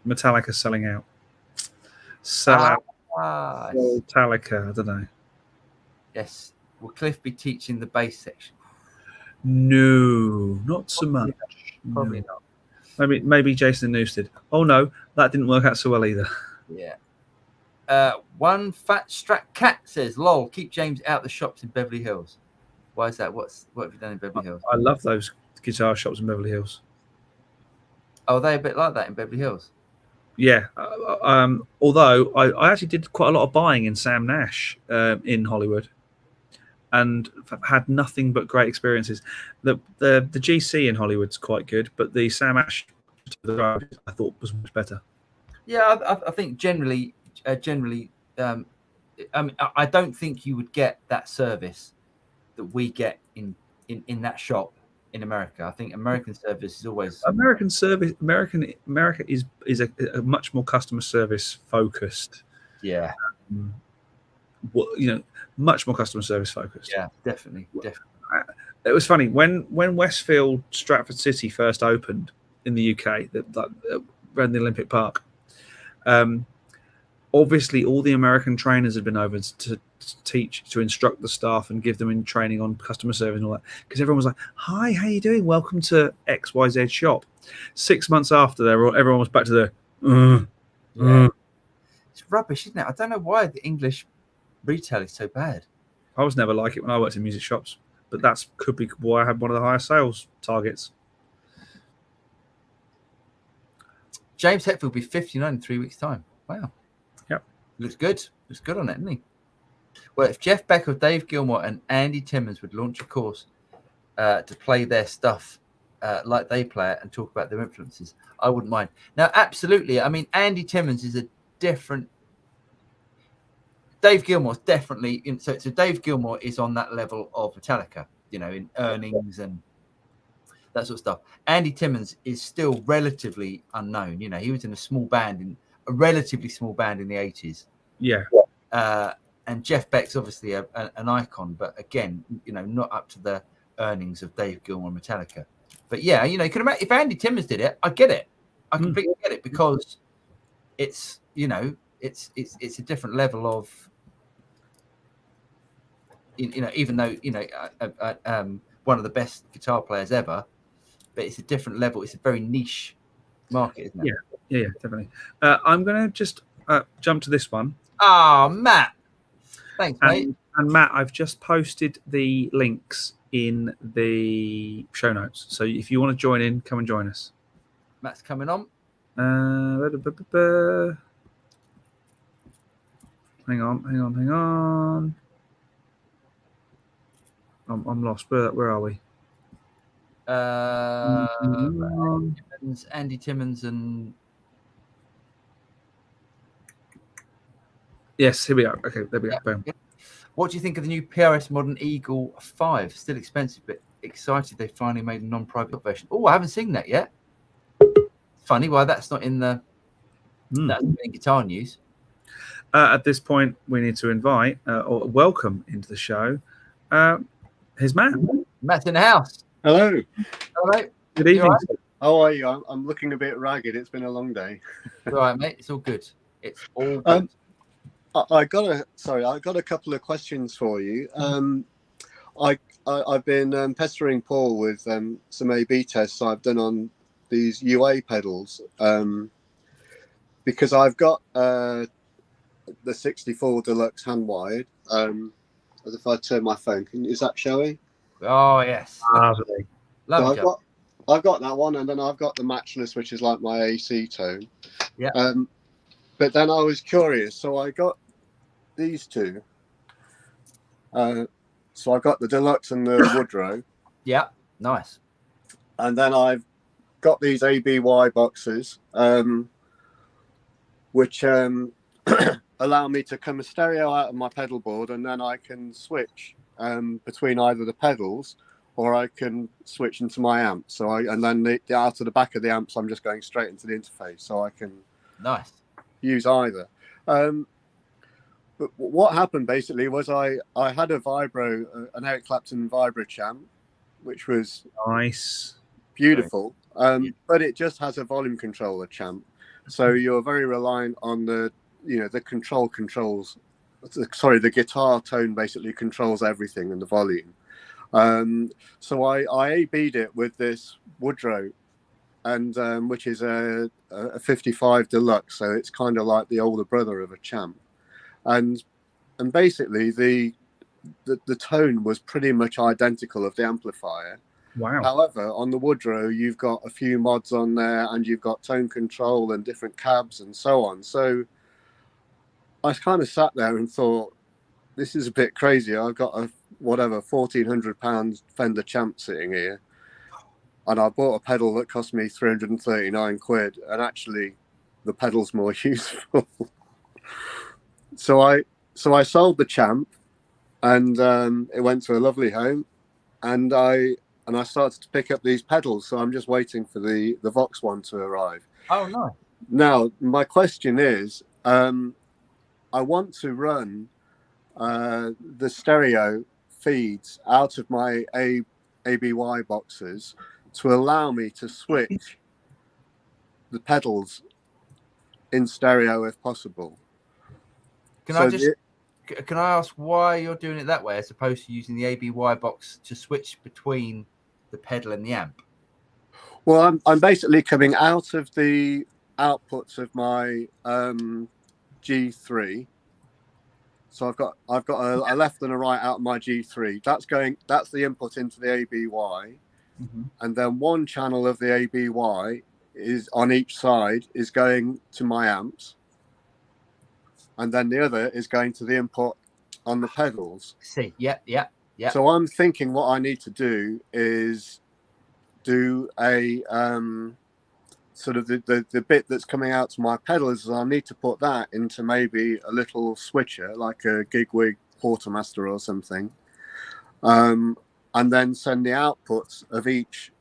Metallica selling out. Sell out. Metallica, I don't know. Yes. Will Cliff be teaching the bass section? No, not so much. Probably not. Maybe Jason Newsted. Oh no, that didn't work out so well either. Yeah. One fat strat cat says, "Lol, keep James out the shops in Beverly Hills." Why is that? What have you done in Beverly Hills? I love those guitar shops in Beverly Hills. Oh, are they a bit like that in Beverly Hills? Yeah. Although I actually did quite a lot of buying in Sam Nash in Hollywood, and had nothing but great experiences. The GC in Hollywood's quite good, but the Sam Nash I thought was much better. Yeah, I think generally, I mean, I don't think you would get that service that we get in that shop in America. I think American service is always America is a much more customer service focused. Yeah. Much more customer service focused. Yeah, definitely. It was funny when Westfield Stratford City first opened in the UK, around the Olympic Park. Obviously, all the American trainers had been over to instruct the staff and give them in training on customer service and all that. Because everyone was like, "Hi, how you doing? Welcome to XYZ shop." 6 months after, everyone was back to the. It's rubbish, isn't it? I don't know why the English retail is so bad. I was never like it when I worked in music shops, but could be why I had one of the highest sales targets. James Hetfield will be 59 in 3 weeks' time. Wow. Yep. Looks good. Looks good on it, doesn't he? Well, if Jeff Beck or Dave Gilmour and Andy Timmons would launch a course to play their stuff like they play it and talk about their influences, I wouldn't mind. Now, absolutely. I mean, Andy Timmons is a different. Dave Gilmour's definitely so Dave Gilmour is on that level of Metallica, in earnings and that sort of stuff. Andy Timmons is still relatively unknown. He was in a relatively small band in the 80s. Yeah. And Jeff Beck's obviously an icon, but again, not up to the earnings of Dave Gilmour and Metallica. But yeah, you can imagine if Andy Timmons did it, I get it. I completely get it because it's it's a different level of even though one of the best guitar players ever, but it's a different level. It's a very niche market, isn't it? Yeah, definitely. I'm gonna just jump to this one. Ah, Matt. Thanks, mate. And Matt, I've just posted the links in the show notes. So if you want to join in, come and join us. Matt's coming on. Hang on. I'm lost. Where are we? Andy Timmons and yes, here we are. Okay, there we go. Boom. What do you think of the new PRS Modern Eagle 5? Still expensive, but excited they finally made a non-private version. Oh, I haven't seen that yet. Funny why that's not in the that's in guitar news. At this point, we need to invite or welcome into the show. Here's Matt. Matt's in the house. Hello. Hello. Good evening. Right? How are you? I'm looking a bit ragged. It's been a long day. All right, mate. It's all good. It's all good. I got a couple of questions for you. I've been pestering Paul with some A/B tests I've done on these UA pedals because I've got the 64 Deluxe hand wired. As if I turn my phone, is that showing? Oh yes, Lovely. So I've got that one, and then I've got the matchless, which is like my AC tone. Yeah. But then I was curious, so I got these two. So I've got the Deluxe and the Woodrow. Yeah, nice. And then I've got these ABY boxes, which allow me to come a stereo out of my pedal board, and then I can switch between either the pedals, or I can switch into my amp. And then out of the back of the amps, I'm just going straight into the interface, so I can use either. But what happened basically was I had a Vibro, an Eric Clapton Vibro champ, which was nice, beautiful, but it just has a volume controller champ, so you're very reliant on the controls. Sorry, the guitar tone basically controls everything and the volume. So I A/B'd it with this Woodrow, and which is a 55 Deluxe, so it's kind of like the older brother of a champ, and basically the tone was pretty much identical of the amplifier. Wow. However, on the Woodrow, you've got a few mods on there, and you've got tone control and different cabs and so on. So I kind of sat there and thought, this is a bit crazy. I've got a £1,400 Fender champ sitting here, and I bought a pedal that cost me 339 quid, and actually the pedal's more useful. So I sold the champ, and it went to a lovely home, and I started to pick up these pedals. So I'm just waiting for the Vox one to arrive. Oh, nice. Now my question is, I want to run the stereo feeds out of my ABY boxes to allow me to switch the pedals in stereo if possible. Can I ask why you're doing it that way as opposed to using the ABY box to switch between the pedal and the amp? Well, I'm basically coming out of the outputs of my G3. So I've got a left and a right out of my G3. That's the input into the ABY, and then one channel of the ABY is on each side is going to my amps, and then the other is going to the input on the pedals. See, yeah. So I'm thinking what I need to do is do a sort of the bit that's coming out to my pedals. I need to put that into maybe a little switcher, like a Gigwig Quartermaster or something, and then send the outputs of each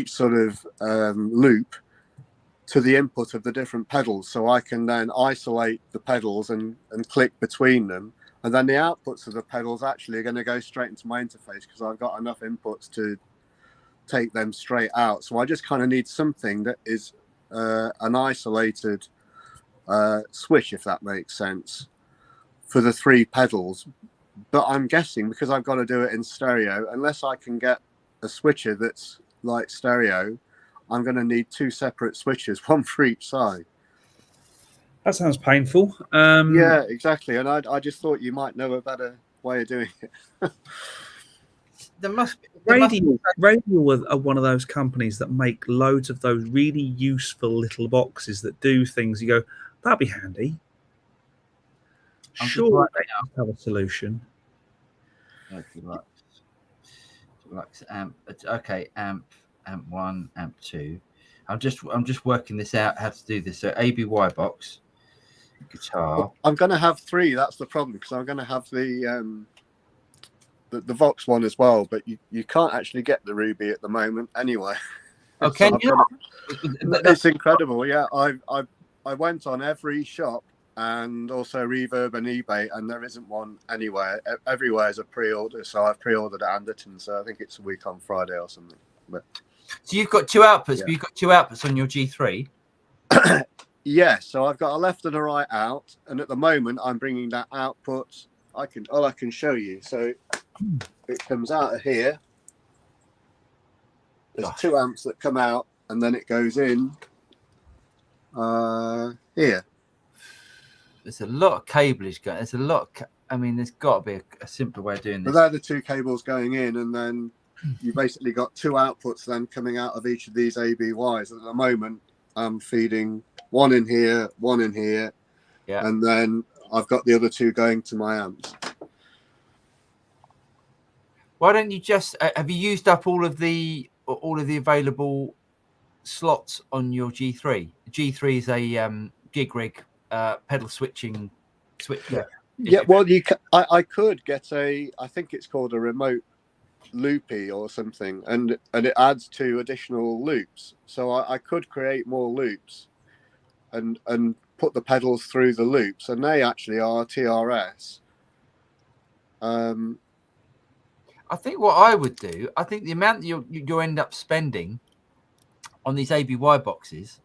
sort of loop to the input of the different pedals, so I can then isolate the pedals and click between them, and then the outputs of the pedals actually are going to go straight into my interface because I've got enough inputs to take them straight out. So I just kind of need something that is an isolated switch, if that makes sense, for the three pedals. But I'm guessing because I've got to do it in stereo, unless I can get a switcher that's like stereo, I'm going to need 2 separate switches, one for each side. That sounds painful. Yeah, exactly. And I just thought you might know a better way of doing it. There must be. Radial are one of those companies that make loads of those really useful little boxes that do things. You go, that'd be handy. Sure, they have a solution. Deluxe amp. Okay, amp 1, amp 2. I'm just working this out how to do this. So ABY box, guitar. Well, I'm going to have 3. That's the problem, because I'm going to have the Vox one as well, but you can't actually get the Ruby at the moment anyway. Okay, So it's incredible. Yeah, I went on every shop and also Reverb and eBay, and there isn't one anywhere. Everywhere is a pre-order, so I've pre-ordered at Anderton, so I think it's a week on Friday or something. But so you've got 2 outputs. Yeah. But you've got 2 outputs on your G3. Yeah, so I've got a left and a right out, and at the moment I'm bringing that output. I can show you. So it comes out of here. There's 2 amps that come out, and then it goes in here. There's a lot of cablage going. There's a lot. I mean, there's got to be a simpler way of doing this. So they're the 2 cables going in, and then you basically got 2 outputs then coming out of each of these ABYs. At the moment, I'm feeding one in here, Yeah. and then I've got the other 2 going to my amps. Why don't you just have you used up all of the available slots on your G3? G3 is a gig rig pedal switching switcher. Yeah, well, I could get I think it's called a remote loopy or something, and it adds 2 additional loops. So I could create more loops and put the pedals through the loops, and they actually are TRS. I think what I would do, I think the amount that you'll end up spending on these ABY boxes,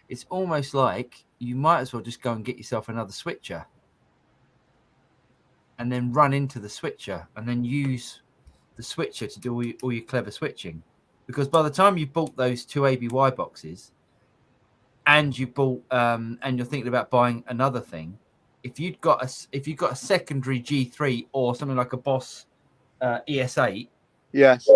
it's almost like you might as well just go and get yourself another switcher and then run into the switcher and then use the switcher to do all your clever switching. Because by the time you've bought those 2 ABY boxes and you bought and you're thinking about buying another thing, if you've got a secondary G3 or something like a Boss ES8, Yes.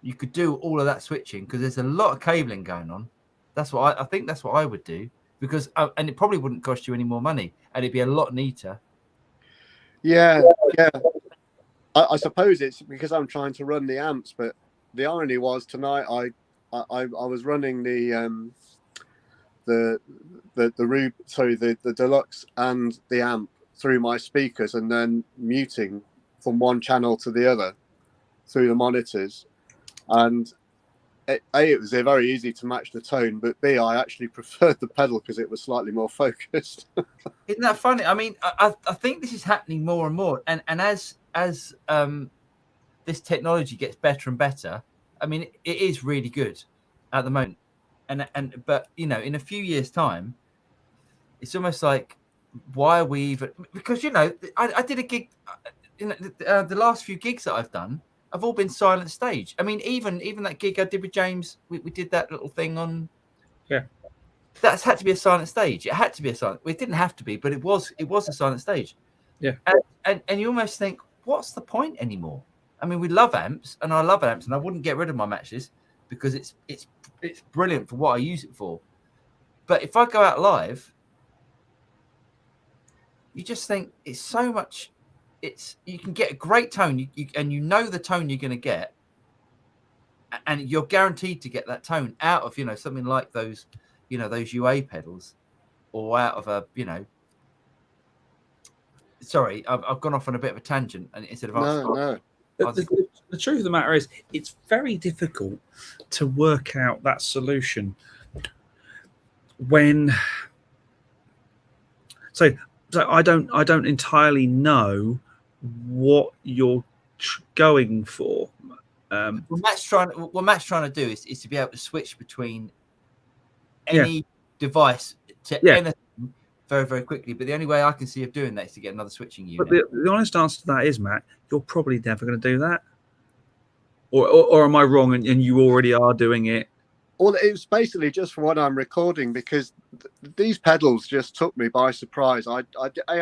you could do all of that switching, because there's a lot of cabling going on. That's what I think. That's what I would do, because and it probably wouldn't cost you any more money, and it'd be a lot neater. Yeah. I suppose it's because I'm trying to run the amps, but the irony was tonight I was running the deluxe and the amp through my speakers, and then muting from one channel to the other through the monitors, and it was very easy to match the tone, but B, I actually preferred the pedal because it was slightly more focused. Isn't that funny? I mean, I think this is happening more and more, and as this technology gets better and better, I mean, it is really good at the moment, but you know, in a few years' time, it's almost like, why are we even? Because I did a gig. The last few gigs that I've done have all been silent stage. I mean, even that gig I did with James, we did that little thing on. Yeah. That's had to be a silent stage. It had to be a silent. It didn't have to be, but it was a silent stage. Yeah. And you almost think, what's the point anymore? I mean, we love amps, and I love amps, and I wouldn't get rid of my matches because it's brilliant for what I use it for. But if I go out live, you just think it's so much. You can get a great tone, and you know the tone you're going to get, and you're guaranteed to get that tone out of something like those UA pedals, or out of a Sorry, I've gone off on a bit of a tangent, and instead of No. The truth of the matter is, it's very difficult to work out that solution when. So I don't entirely know what you're going for. What Matt's trying to do is to be able to switch between any device to anything very, very quickly. But the only way I can see of doing that is to get another switching unit. But the honest answer to that is, Matt, you're probably never going to do that. Or am I wrong, and you already are doing it? Well, it was basically just for what I'm recording, because these pedals just took me by surprise. I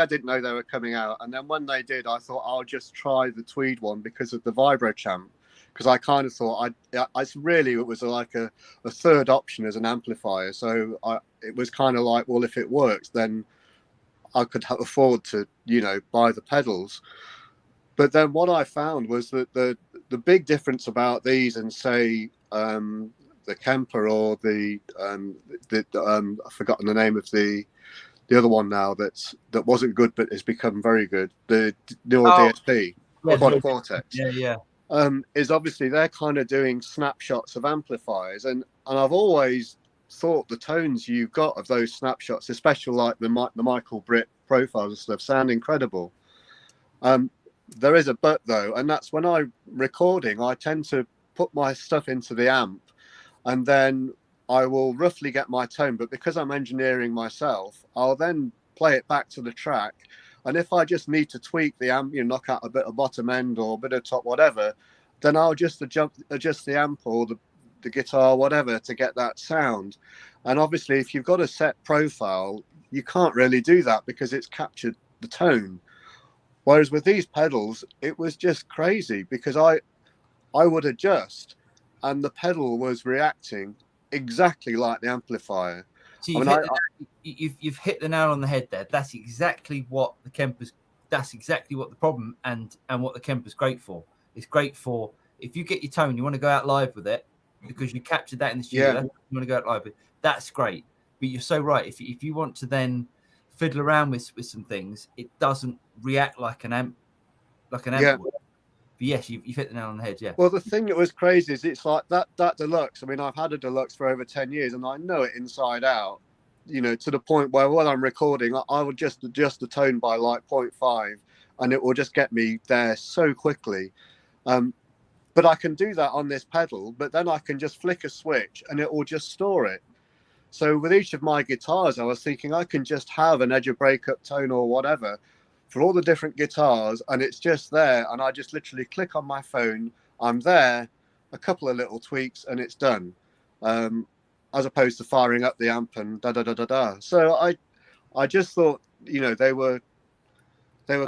didn't know they were coming out, and then when they did, I thought I'll just try the Tweed one because of the vibro champ. Because I kind of thought it was like a third option as an amplifier. So it was kind of like, well, if it works, then I could afford to, buy the pedals. But then what I found was that the big difference about these and say the Kemper or I've forgotten the name of the other one now that wasn't good but has become very good. The Neural DSP, Quad Cortex. Yeah. Is obviously they're kind of doing snapshots of amplifiers, and I've always thought the tones you've got of those snapshots, especially like the Michael Britt profiles and stuff, sound incredible. There is a but though, and that's when I'm recording, I tend to put my stuff into the amp, and then I will roughly get my tone, but because I'm engineering myself, I'll then play it back to the track. And if I just need to tweak the amp, knock out a bit of bottom end or a bit of top, whatever, then I'll just adjust the amp or the guitar, whatever, to get that sound. And obviously, if you've got a set profile, you can't really do that because it's captured the tone. Whereas with these pedals, it was just crazy because I would adjust and the pedal was reacting exactly like the amplifier. So you've hit the nail on the head there. That's exactly what the Kemper's. That's exactly what the problem and what the Kemper's great for. It's great for if you get your tone, you want to go out live with it because you captured that in the studio. Yeah. You want to go out live with. That's great. But you're so right. If you want to then fiddle around with some things, it doesn't react like an amp. Yeah. Would. But yes, you've hit the nail on the head. Yeah. Well, the thing that was crazy is it's like that deluxe. I mean, I've had a deluxe for over 10 years and I know it inside out, to the point where when I'm recording, I will just adjust the tone by like 0.5 and it will just get me there so quickly. But I can do that on this pedal, but then I can just flick a switch and it will just store it. So with each of my guitars, I was thinking I can just have an edge of breakup tone or whatever for all the different guitars, and it's just there. And I just literally click on my phone. I'm there, a couple of little tweaks, and it's done. As opposed to firing up the amp and da da da da da. So I just thought, they were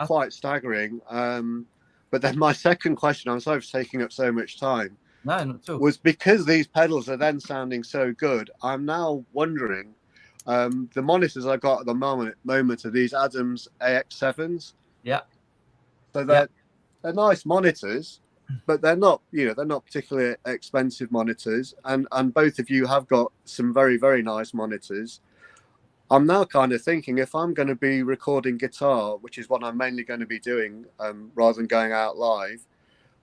quite staggering. But then my second question, I'm sorry for taking up so much time. No, not at all. Was because these pedals are then sounding so good. I'm now wondering, the monitors I got at the moment are these Adams AX7s. Yeah. So they're nice monitors, but they're not particularly expensive monitors. And both of you have got some very, very nice monitors. I'm now kind of thinking if I'm going to be recording guitar, which is what I'm mainly going to be doing, rather than going out live,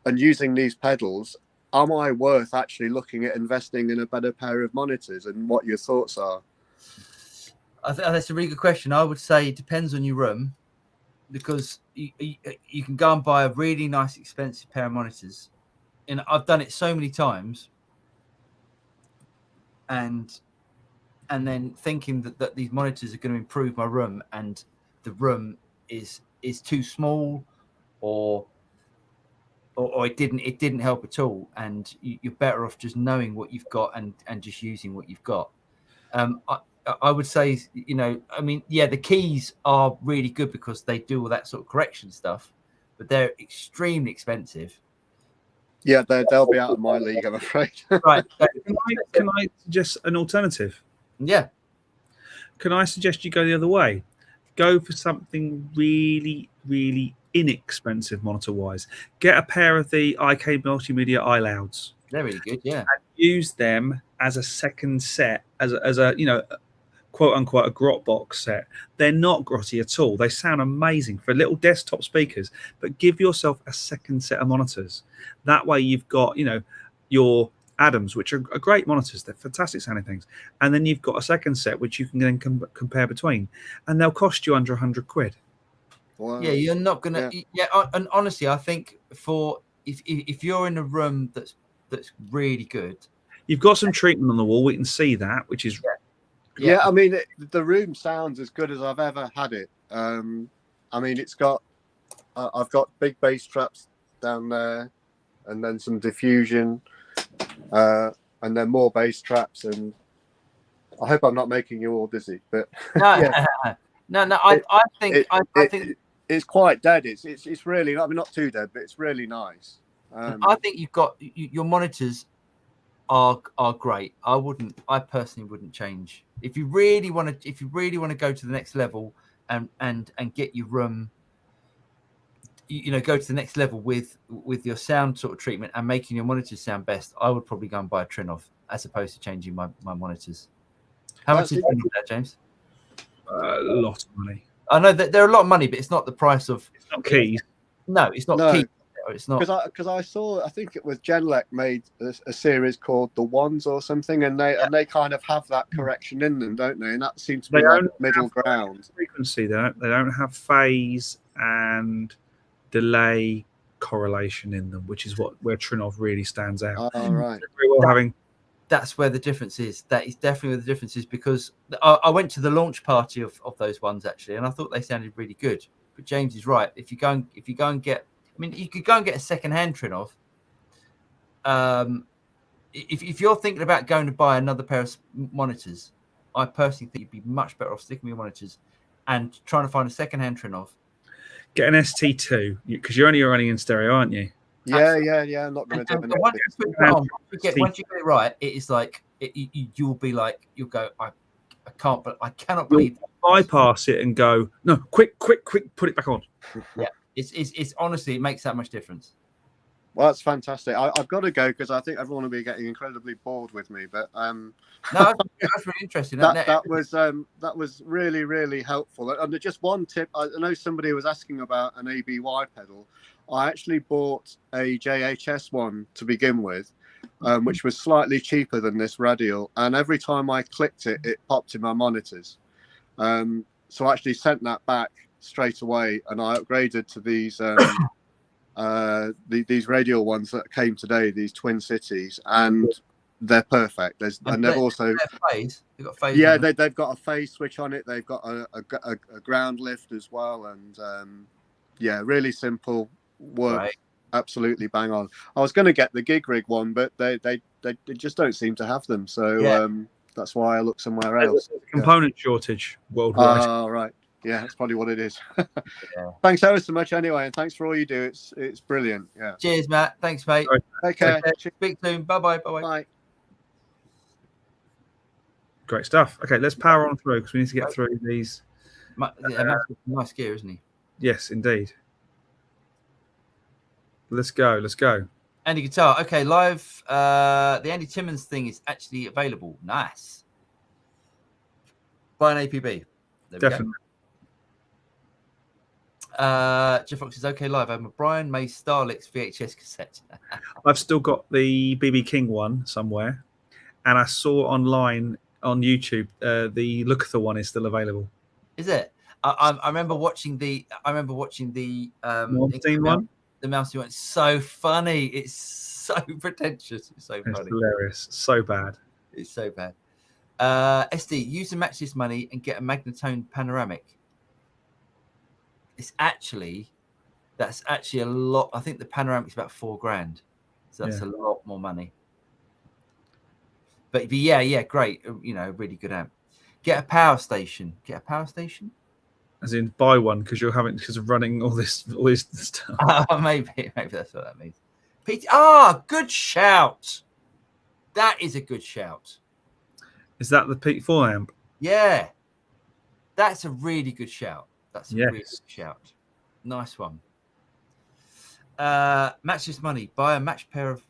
and using these pedals, am I worth actually looking at investing in a better pair of monitors, and what your thoughts are? I think that's a really good question. I would say it depends on your room, because you can go and buy a really nice, expensive pair of monitors, and I've done it so many times, and then thinking that these monitors are going to improve my room, and the room is too small, or it didn't help at all, and you're better off just knowing what you've got and just using what you've got. I would say, the keys are really good because they do all that sort of correction stuff, but they're extremely expensive. Yeah, they'll be out of my league, I'm afraid. Right. Can I suggest an alternative? Yeah. Can I suggest you go the other way? Go for something really, really inexpensive monitor-wise. Get a pair of the IK Multimedia iLouds. They're really good, yeah. And use them as a second set, as a quote unquote a grot box set. They're not grotty at all. They sound amazing for little desktop speakers, but give yourself a second set of monitors. That way you've got, your Adams, which are great monitors. They're fantastic sounding things. And then you've got a second set, which you can then compare between, and they'll cost you under £100. Wow. Yeah, you're not going to, and honestly, I think if you're in a room that's really good. You've got some treatment on the wall. We can see that, which is... Yeah, I mean, the room sounds as good as I've ever had it. I mean, it's got, I've got big bass traps down there, and then some diffusion. and then more bass traps. And I hope I'm not making you all dizzy, but No, yeah, no. It- I think it's quite dead. It's really, I mean, not too dead, but it's really nice. I think you've got your monitors are great. I personally wouldn't change. If you really want to go to the next level and get your room, go to the next level with your sound sort of treatment and making your monitors sound best, I would probably go and buy a Trinov as opposed to changing my monitors. How much is that, James? A lot of money. I know that they're a lot of money, but it's not the price of. It's not keys. No, it's not No. key. It's not. Because I saw, I think it was Genelec made a series called The Ones or something, and they kind of have that correction in them, don't they? And that seems to be like middle ground. Frequency. They don't have phase and delay correlation in them, which is where Trinov really stands out. Oh, right. Very well having. That's where the difference is. That is definitely where the difference is, because I went to the launch party of those ones actually, and I thought they sounded really good. But James is right. If you go and get, I mean, you could go and get a second-hand Trinov. If you're thinking about going to buy another pair of monitors, I personally think you'd be much better off sticking with your monitors and trying to find a second-hand Trinov. Get an ST2 because you're only running in stereo, aren't you? Yeah. I'm not going to do Once you get it right, it is like you'll be like, you'll go, I cannot believe bypass it and go, no, quick, put it back on. Yeah, it's honestly, it makes that much difference. Well, that's fantastic. I've got to go because I think everyone will be getting incredibly bored with me. But no, that's really interesting. that was really, really helpful. And just one tip, I know somebody was asking about an ABY pedal. I actually bought a JHS one to begin with, which was slightly cheaper than this radial. And every time I clicked it, it popped in my monitors. So I actually sent that back straight away, and I upgraded to these these radial ones that came today, these Twin Cities, and they're perfect. And they've also phase. They've got phase. Yeah, they've got a phase switch on it. They've got a ground lift as well, and yeah, really simple. Works right. Absolutely bang on. I was going to get the gig rig one, but they just don't seem to have them. So that's why I look somewhere else. There's a component shortage worldwide. Oh, right. Yeah, that's probably what it is. Thanks ever so much anyway, and thanks for all you do. It's brilliant. Yeah. Cheers, Matt. Thanks, mate. Right. Take care. Speak soon. Bye. Bye. Great stuff. Okay, let's power on through because we need to get through these. Matt's nice gear, isn't he? Yes, indeed. Let's go. Andy Guitar. Okay, live. The Andy Timmons thing is actually available. Nice. Buy an APB. There Definitely. Jeff Fox is okay live. I have a Brian May Starlix VHS cassette. I've still got the BB King one somewhere, and I saw online on YouTube the Lukather one is still available. Is it? I remember watching the Malmsteen one. The Malmsteen one. It's so funny. It's so pretentious. It's so funny. It's hilarious. So bad. It's so bad. SD, use the Maxis money and get a Magnatone panoramic. That's actually a lot. I think the panoramic's about $4,000, so that's a lot more money. But yeah, great. Really good amp. Get a power station. As in, buy one because of running all this stuff. Maybe that's what that means. Pete, good shout. That is a good shout. Is that the Pete 4 amp? Yeah, that's a really good shout. That's a really good shout. Nice one. Match this money. Buy a match pair of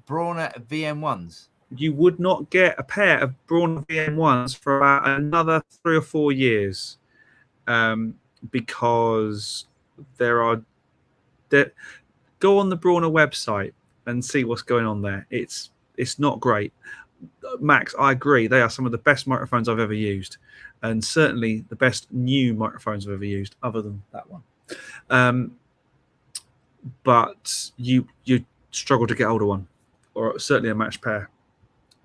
Brawner VM1s. You would not get a pair of Brawner VM1s for about another 3 or 4 years, because go on the Brawner website and see what's going on there. It's not great. Max, I agree. They are some of the best microphones I've ever used, and certainly the best new microphones I've ever used, other than that one. But you struggle to get older one, or certainly a matched pair.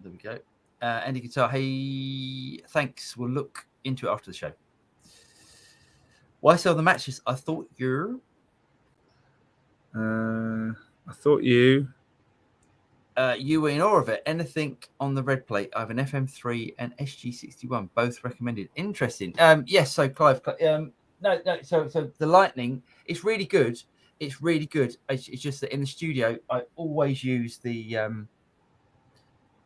There we go. Andy Guitar, hey, thanks. We'll look into it after the show. Why sell the matches? I thought you. You were in awe of it. Anything on the red plate? I have an FM3 and SG61, both recommended. Interesting. Yes. So Clive, no. So the Lightning, it's really good. It's really good. It's just that in the studio, I always use the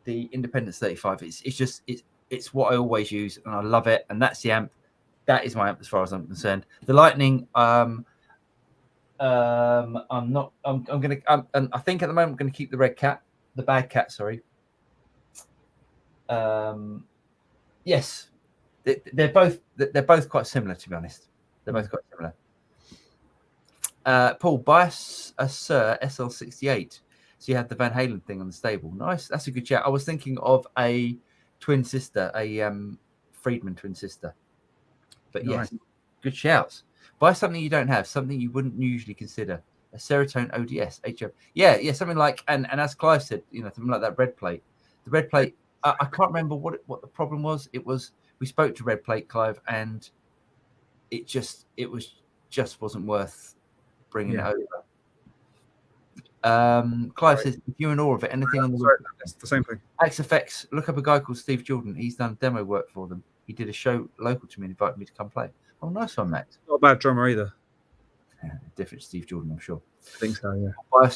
Independence 35. It's what I always use, and I love it. And that's the amp. That is my amp as far as I'm concerned. The Lightning, I'm not. I'm gonna. And I think at the moment I'm going to keep the red cat, the bad cat. Sorry. Yes, they're both quite similar, to be honest. They're both quite similar. Paul, buy a Sir SL68. So you had the Van Halen thing on the stable. Nice. That's a good chat. I was thinking of a twin sister, a Friedman twin sister. But Nice. yes, good shouts. Buy something you don't have, something you wouldn't usually consider. A Serotonin ODS, HF. Yeah, something like, and as Clive said, something like that red plate. The red plate, I can't remember what the problem was. It was, we spoke to red plate, Clive, and it just wasn't worth bringing it over. Clive says, if you're in awe of it, anything on the Sorry, that's the same thing. XFX, look up a guy called Steve Jordan. He's done demo work for them. He did a show local to me and invited me to come play. Oh, nice one, Max. Not a bad drummer either. Yeah, different Steve Jordan, I'm sure. I think so, yeah. By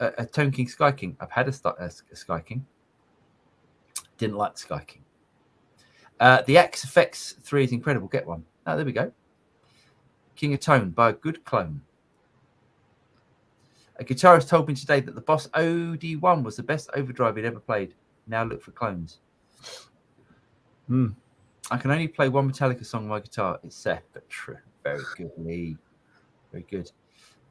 a Tone King Sky King. I've had a Sky King. Didn't like the Sky King. The XFX 3 is incredible. Get one. Oh, there we go. King of Tone by a good clone. A guitarist told me today that the Boss OD1 was the best overdrive he'd ever played. Now look for clones. I can only play one Metallica song on my guitar. It's Seth, but true. Very good, Lee. Very good.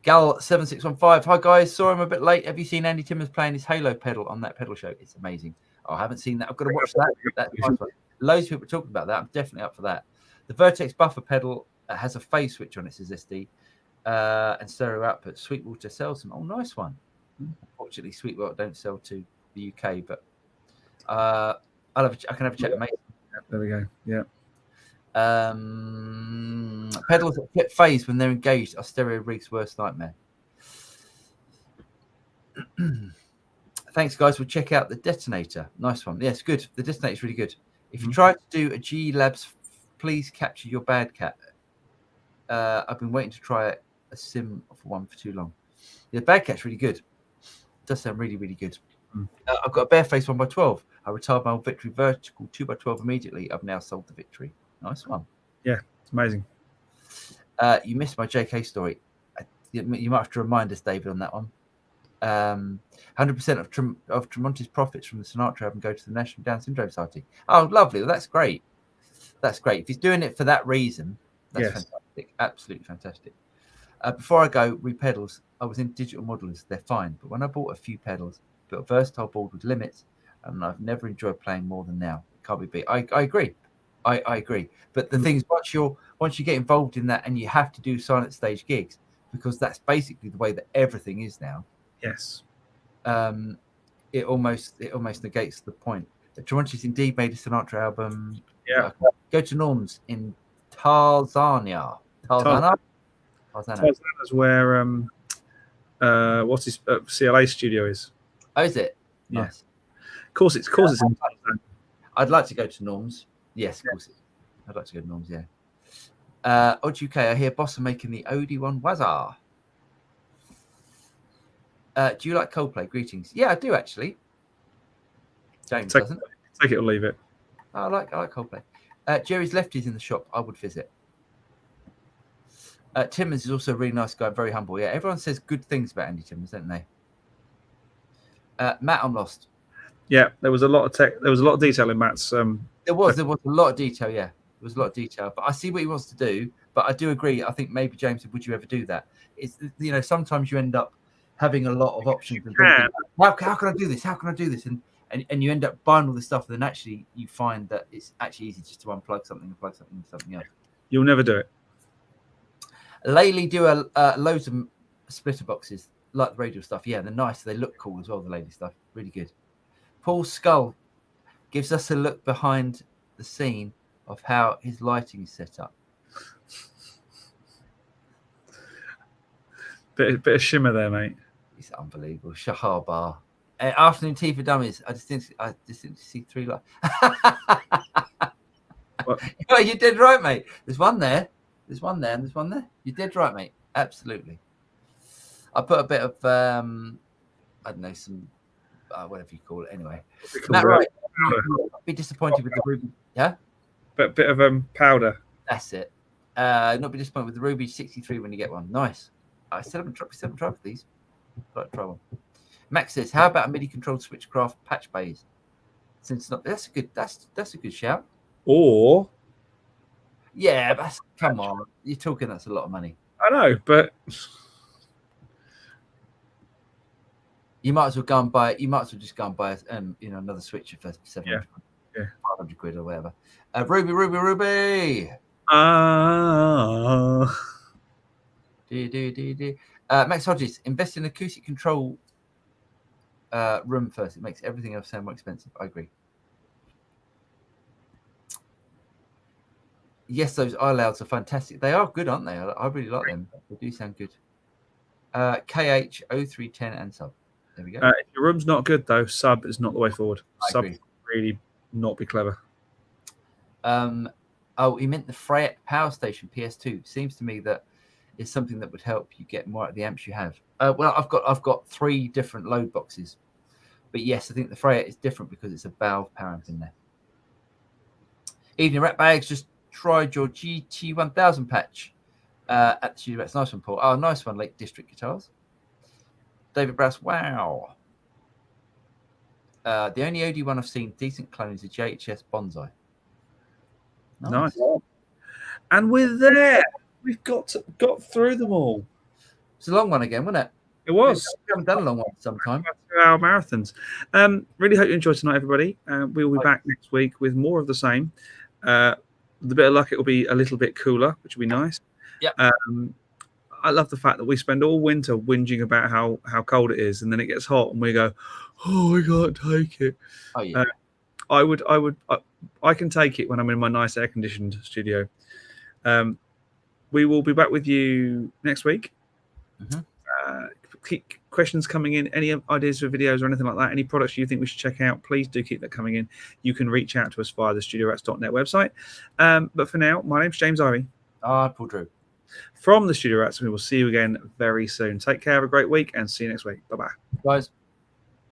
Gal7615. Hi, guys. Saw him a bit late. Have you seen Andy Timmons playing his Halo pedal on that pedal show? It's amazing. Oh, I haven't seen that. I've got to watch that. That's nice one. Loads of people talking about that. I'm definitely up for that. The Vertex Buffer pedal has a phase switch on it, says SD. And stereo output. Sweetwater sells them. Oh, nice one. Unfortunately, Sweetwater don't sell to the UK, but I can have a chat, mate. There we go. Yeah. Pedals that flip phase when they're engaged are stereo rig's worst nightmare. Thanks, guys. We'll check out the Detonator. Nice one. Yes, good. The Detonator is really good. If you try to do a G Labs, please capture your bad cat. I've been waiting to try a sim for one for too long. The bad cat's really good. It does sound really, really good. I've got a Bareface 1x12. I retired my old Victory Vertical 2x12 immediately. I've now sold the Victory. Nice one. Yeah, it's amazing. You missed my JK story. You might have to remind us, David, on that one. 100% of Tremonti's profits from the Sinatra album go to the National Down Syndrome Society. Oh, lovely. Well, that's great. That's great. If he's doing it for that reason, that's fantastic. Absolutely fantastic. Before I go, pedals. I was in digital modelers. They're fine. But when I bought a few pedals, built a versatile board with limits, and I've never enjoyed playing more than now. It can't be beat. I agree. I agree. But the thing is, once you get involved in that and you have to do silent stage gigs, because that's basically the way that everything is now. Yes. It almost negates the point. Tremonti's indeed made a Sinatra album. Yeah. Go to Norm's in Tanzania. Tanzania's where what's his CLA studio is. Oh, is it? Yeah. Nice. Of course, it's in Tanzania. I'd like to go to Norm's. Yes, of course. I'd like to go to Norm's. Yeah. Odd UK, I hear Boss are making the OD1 Wazar. Do you like Coldplay? Greetings. Yeah, I do actually. James doesn't. Take it or leave it. I like Coldplay. Jerry's Lefties in the shop. I would visit. Timmons is also a really nice guy, very humble. Yeah, everyone says good things about Andy Timmons, don't they? Matt, I'm lost. Yeah, there was a lot of tech. There was a lot of detail in Matt's. There was a lot of detail. Yeah, there was a lot of detail. But I see what he wants to do. But I do agree. I think maybe James said, "Would you ever do that?" It's sometimes you end up having a lot of options. And thinking, how can I do this? How can I do this? And you end up buying all this stuff, and then actually you find that it's actually easy just to unplug something and plug something into something else. You'll never do it. Lately do loads of splitter boxes, like the radio stuff. Yeah, they're nice. They look cool as well, the lady stuff. Really good. Paul Skull gives us a look behind the scene of how his lighting is set up. Bit of shimmer there, mate. It's unbelievable. Shahar Bar. Afternoon tea for dummies. I just didn't see 3 lights. Well, you did right, mate. There's one there. There's one there, and there's one there. You did right, mate. Absolutely. I put a bit of I don't know, some whatever you call it. Anyway, Matt, right? Be disappointed with the ruby. Yeah. But bit of powder. That's it. Not be disappointed with the Ruby 63 when you get one. Nice. I still haven't tried for these. I'd try one. Max says, "How about a MIDI controlled switchcraft patch bays?" Since not, that's a good shout. Or yeah, but come on, you're talking. That's a lot of money. I know, but you might as well go and buy. You might as well just go and buy, another switcher for 700, 500 quid or whatever. Ruby. Max Hodges, invest in acoustic control room first. It makes everything else sound more expensive. I agree. Yes, those iLouds are fantastic. They are good, aren't they? I really like them. They do sound good. KH0310 and sub. There we go. If your room's not good though, sub is not the way forward. Sub really not be clever. Oh, he meant the Freyet Power Station PS2. Seems to me that is something that would help you get more out of the amps you have. Well, I've got 3 different load boxes, but yes, I think the Freyet is different because it's a valve power amp in there. Evening Rat Bags, just tried your GT1000 patch at the Studio Rats. Nice one, Paul. Oh, nice one, Lake District Guitars. David Brass, wow. The only OD one I've seen decent clone is a JHS Bonsai. Nice. And we're there. We've got through them all. It's a long one again, wasn't it? It was. We haven't done a long one for some time. 2-hour marathons. Really hope you enjoyed tonight, everybody. We will be back next week with more of the same. With a bit of luck, it will be a little bit cooler, which will be nice. Yeah. I love the fact that we spend all winter whinging about how cold it is, and then it gets hot, and we go, "Oh, we can't take it." Oh yeah. I can take it when I'm in my nice air-conditioned studio. We will be back with you next week. Keep questions coming in. Any ideas for videos or anything like that? Any products you think we should check out? Please do keep that coming in. You can reach out to us via the StudioRats.net website. But for now, my name's James Ivey. Paul Drew. From the Studio Rats, we will see you again very soon. Take care. Have a great week and see you next week. Bye-bye. Guys.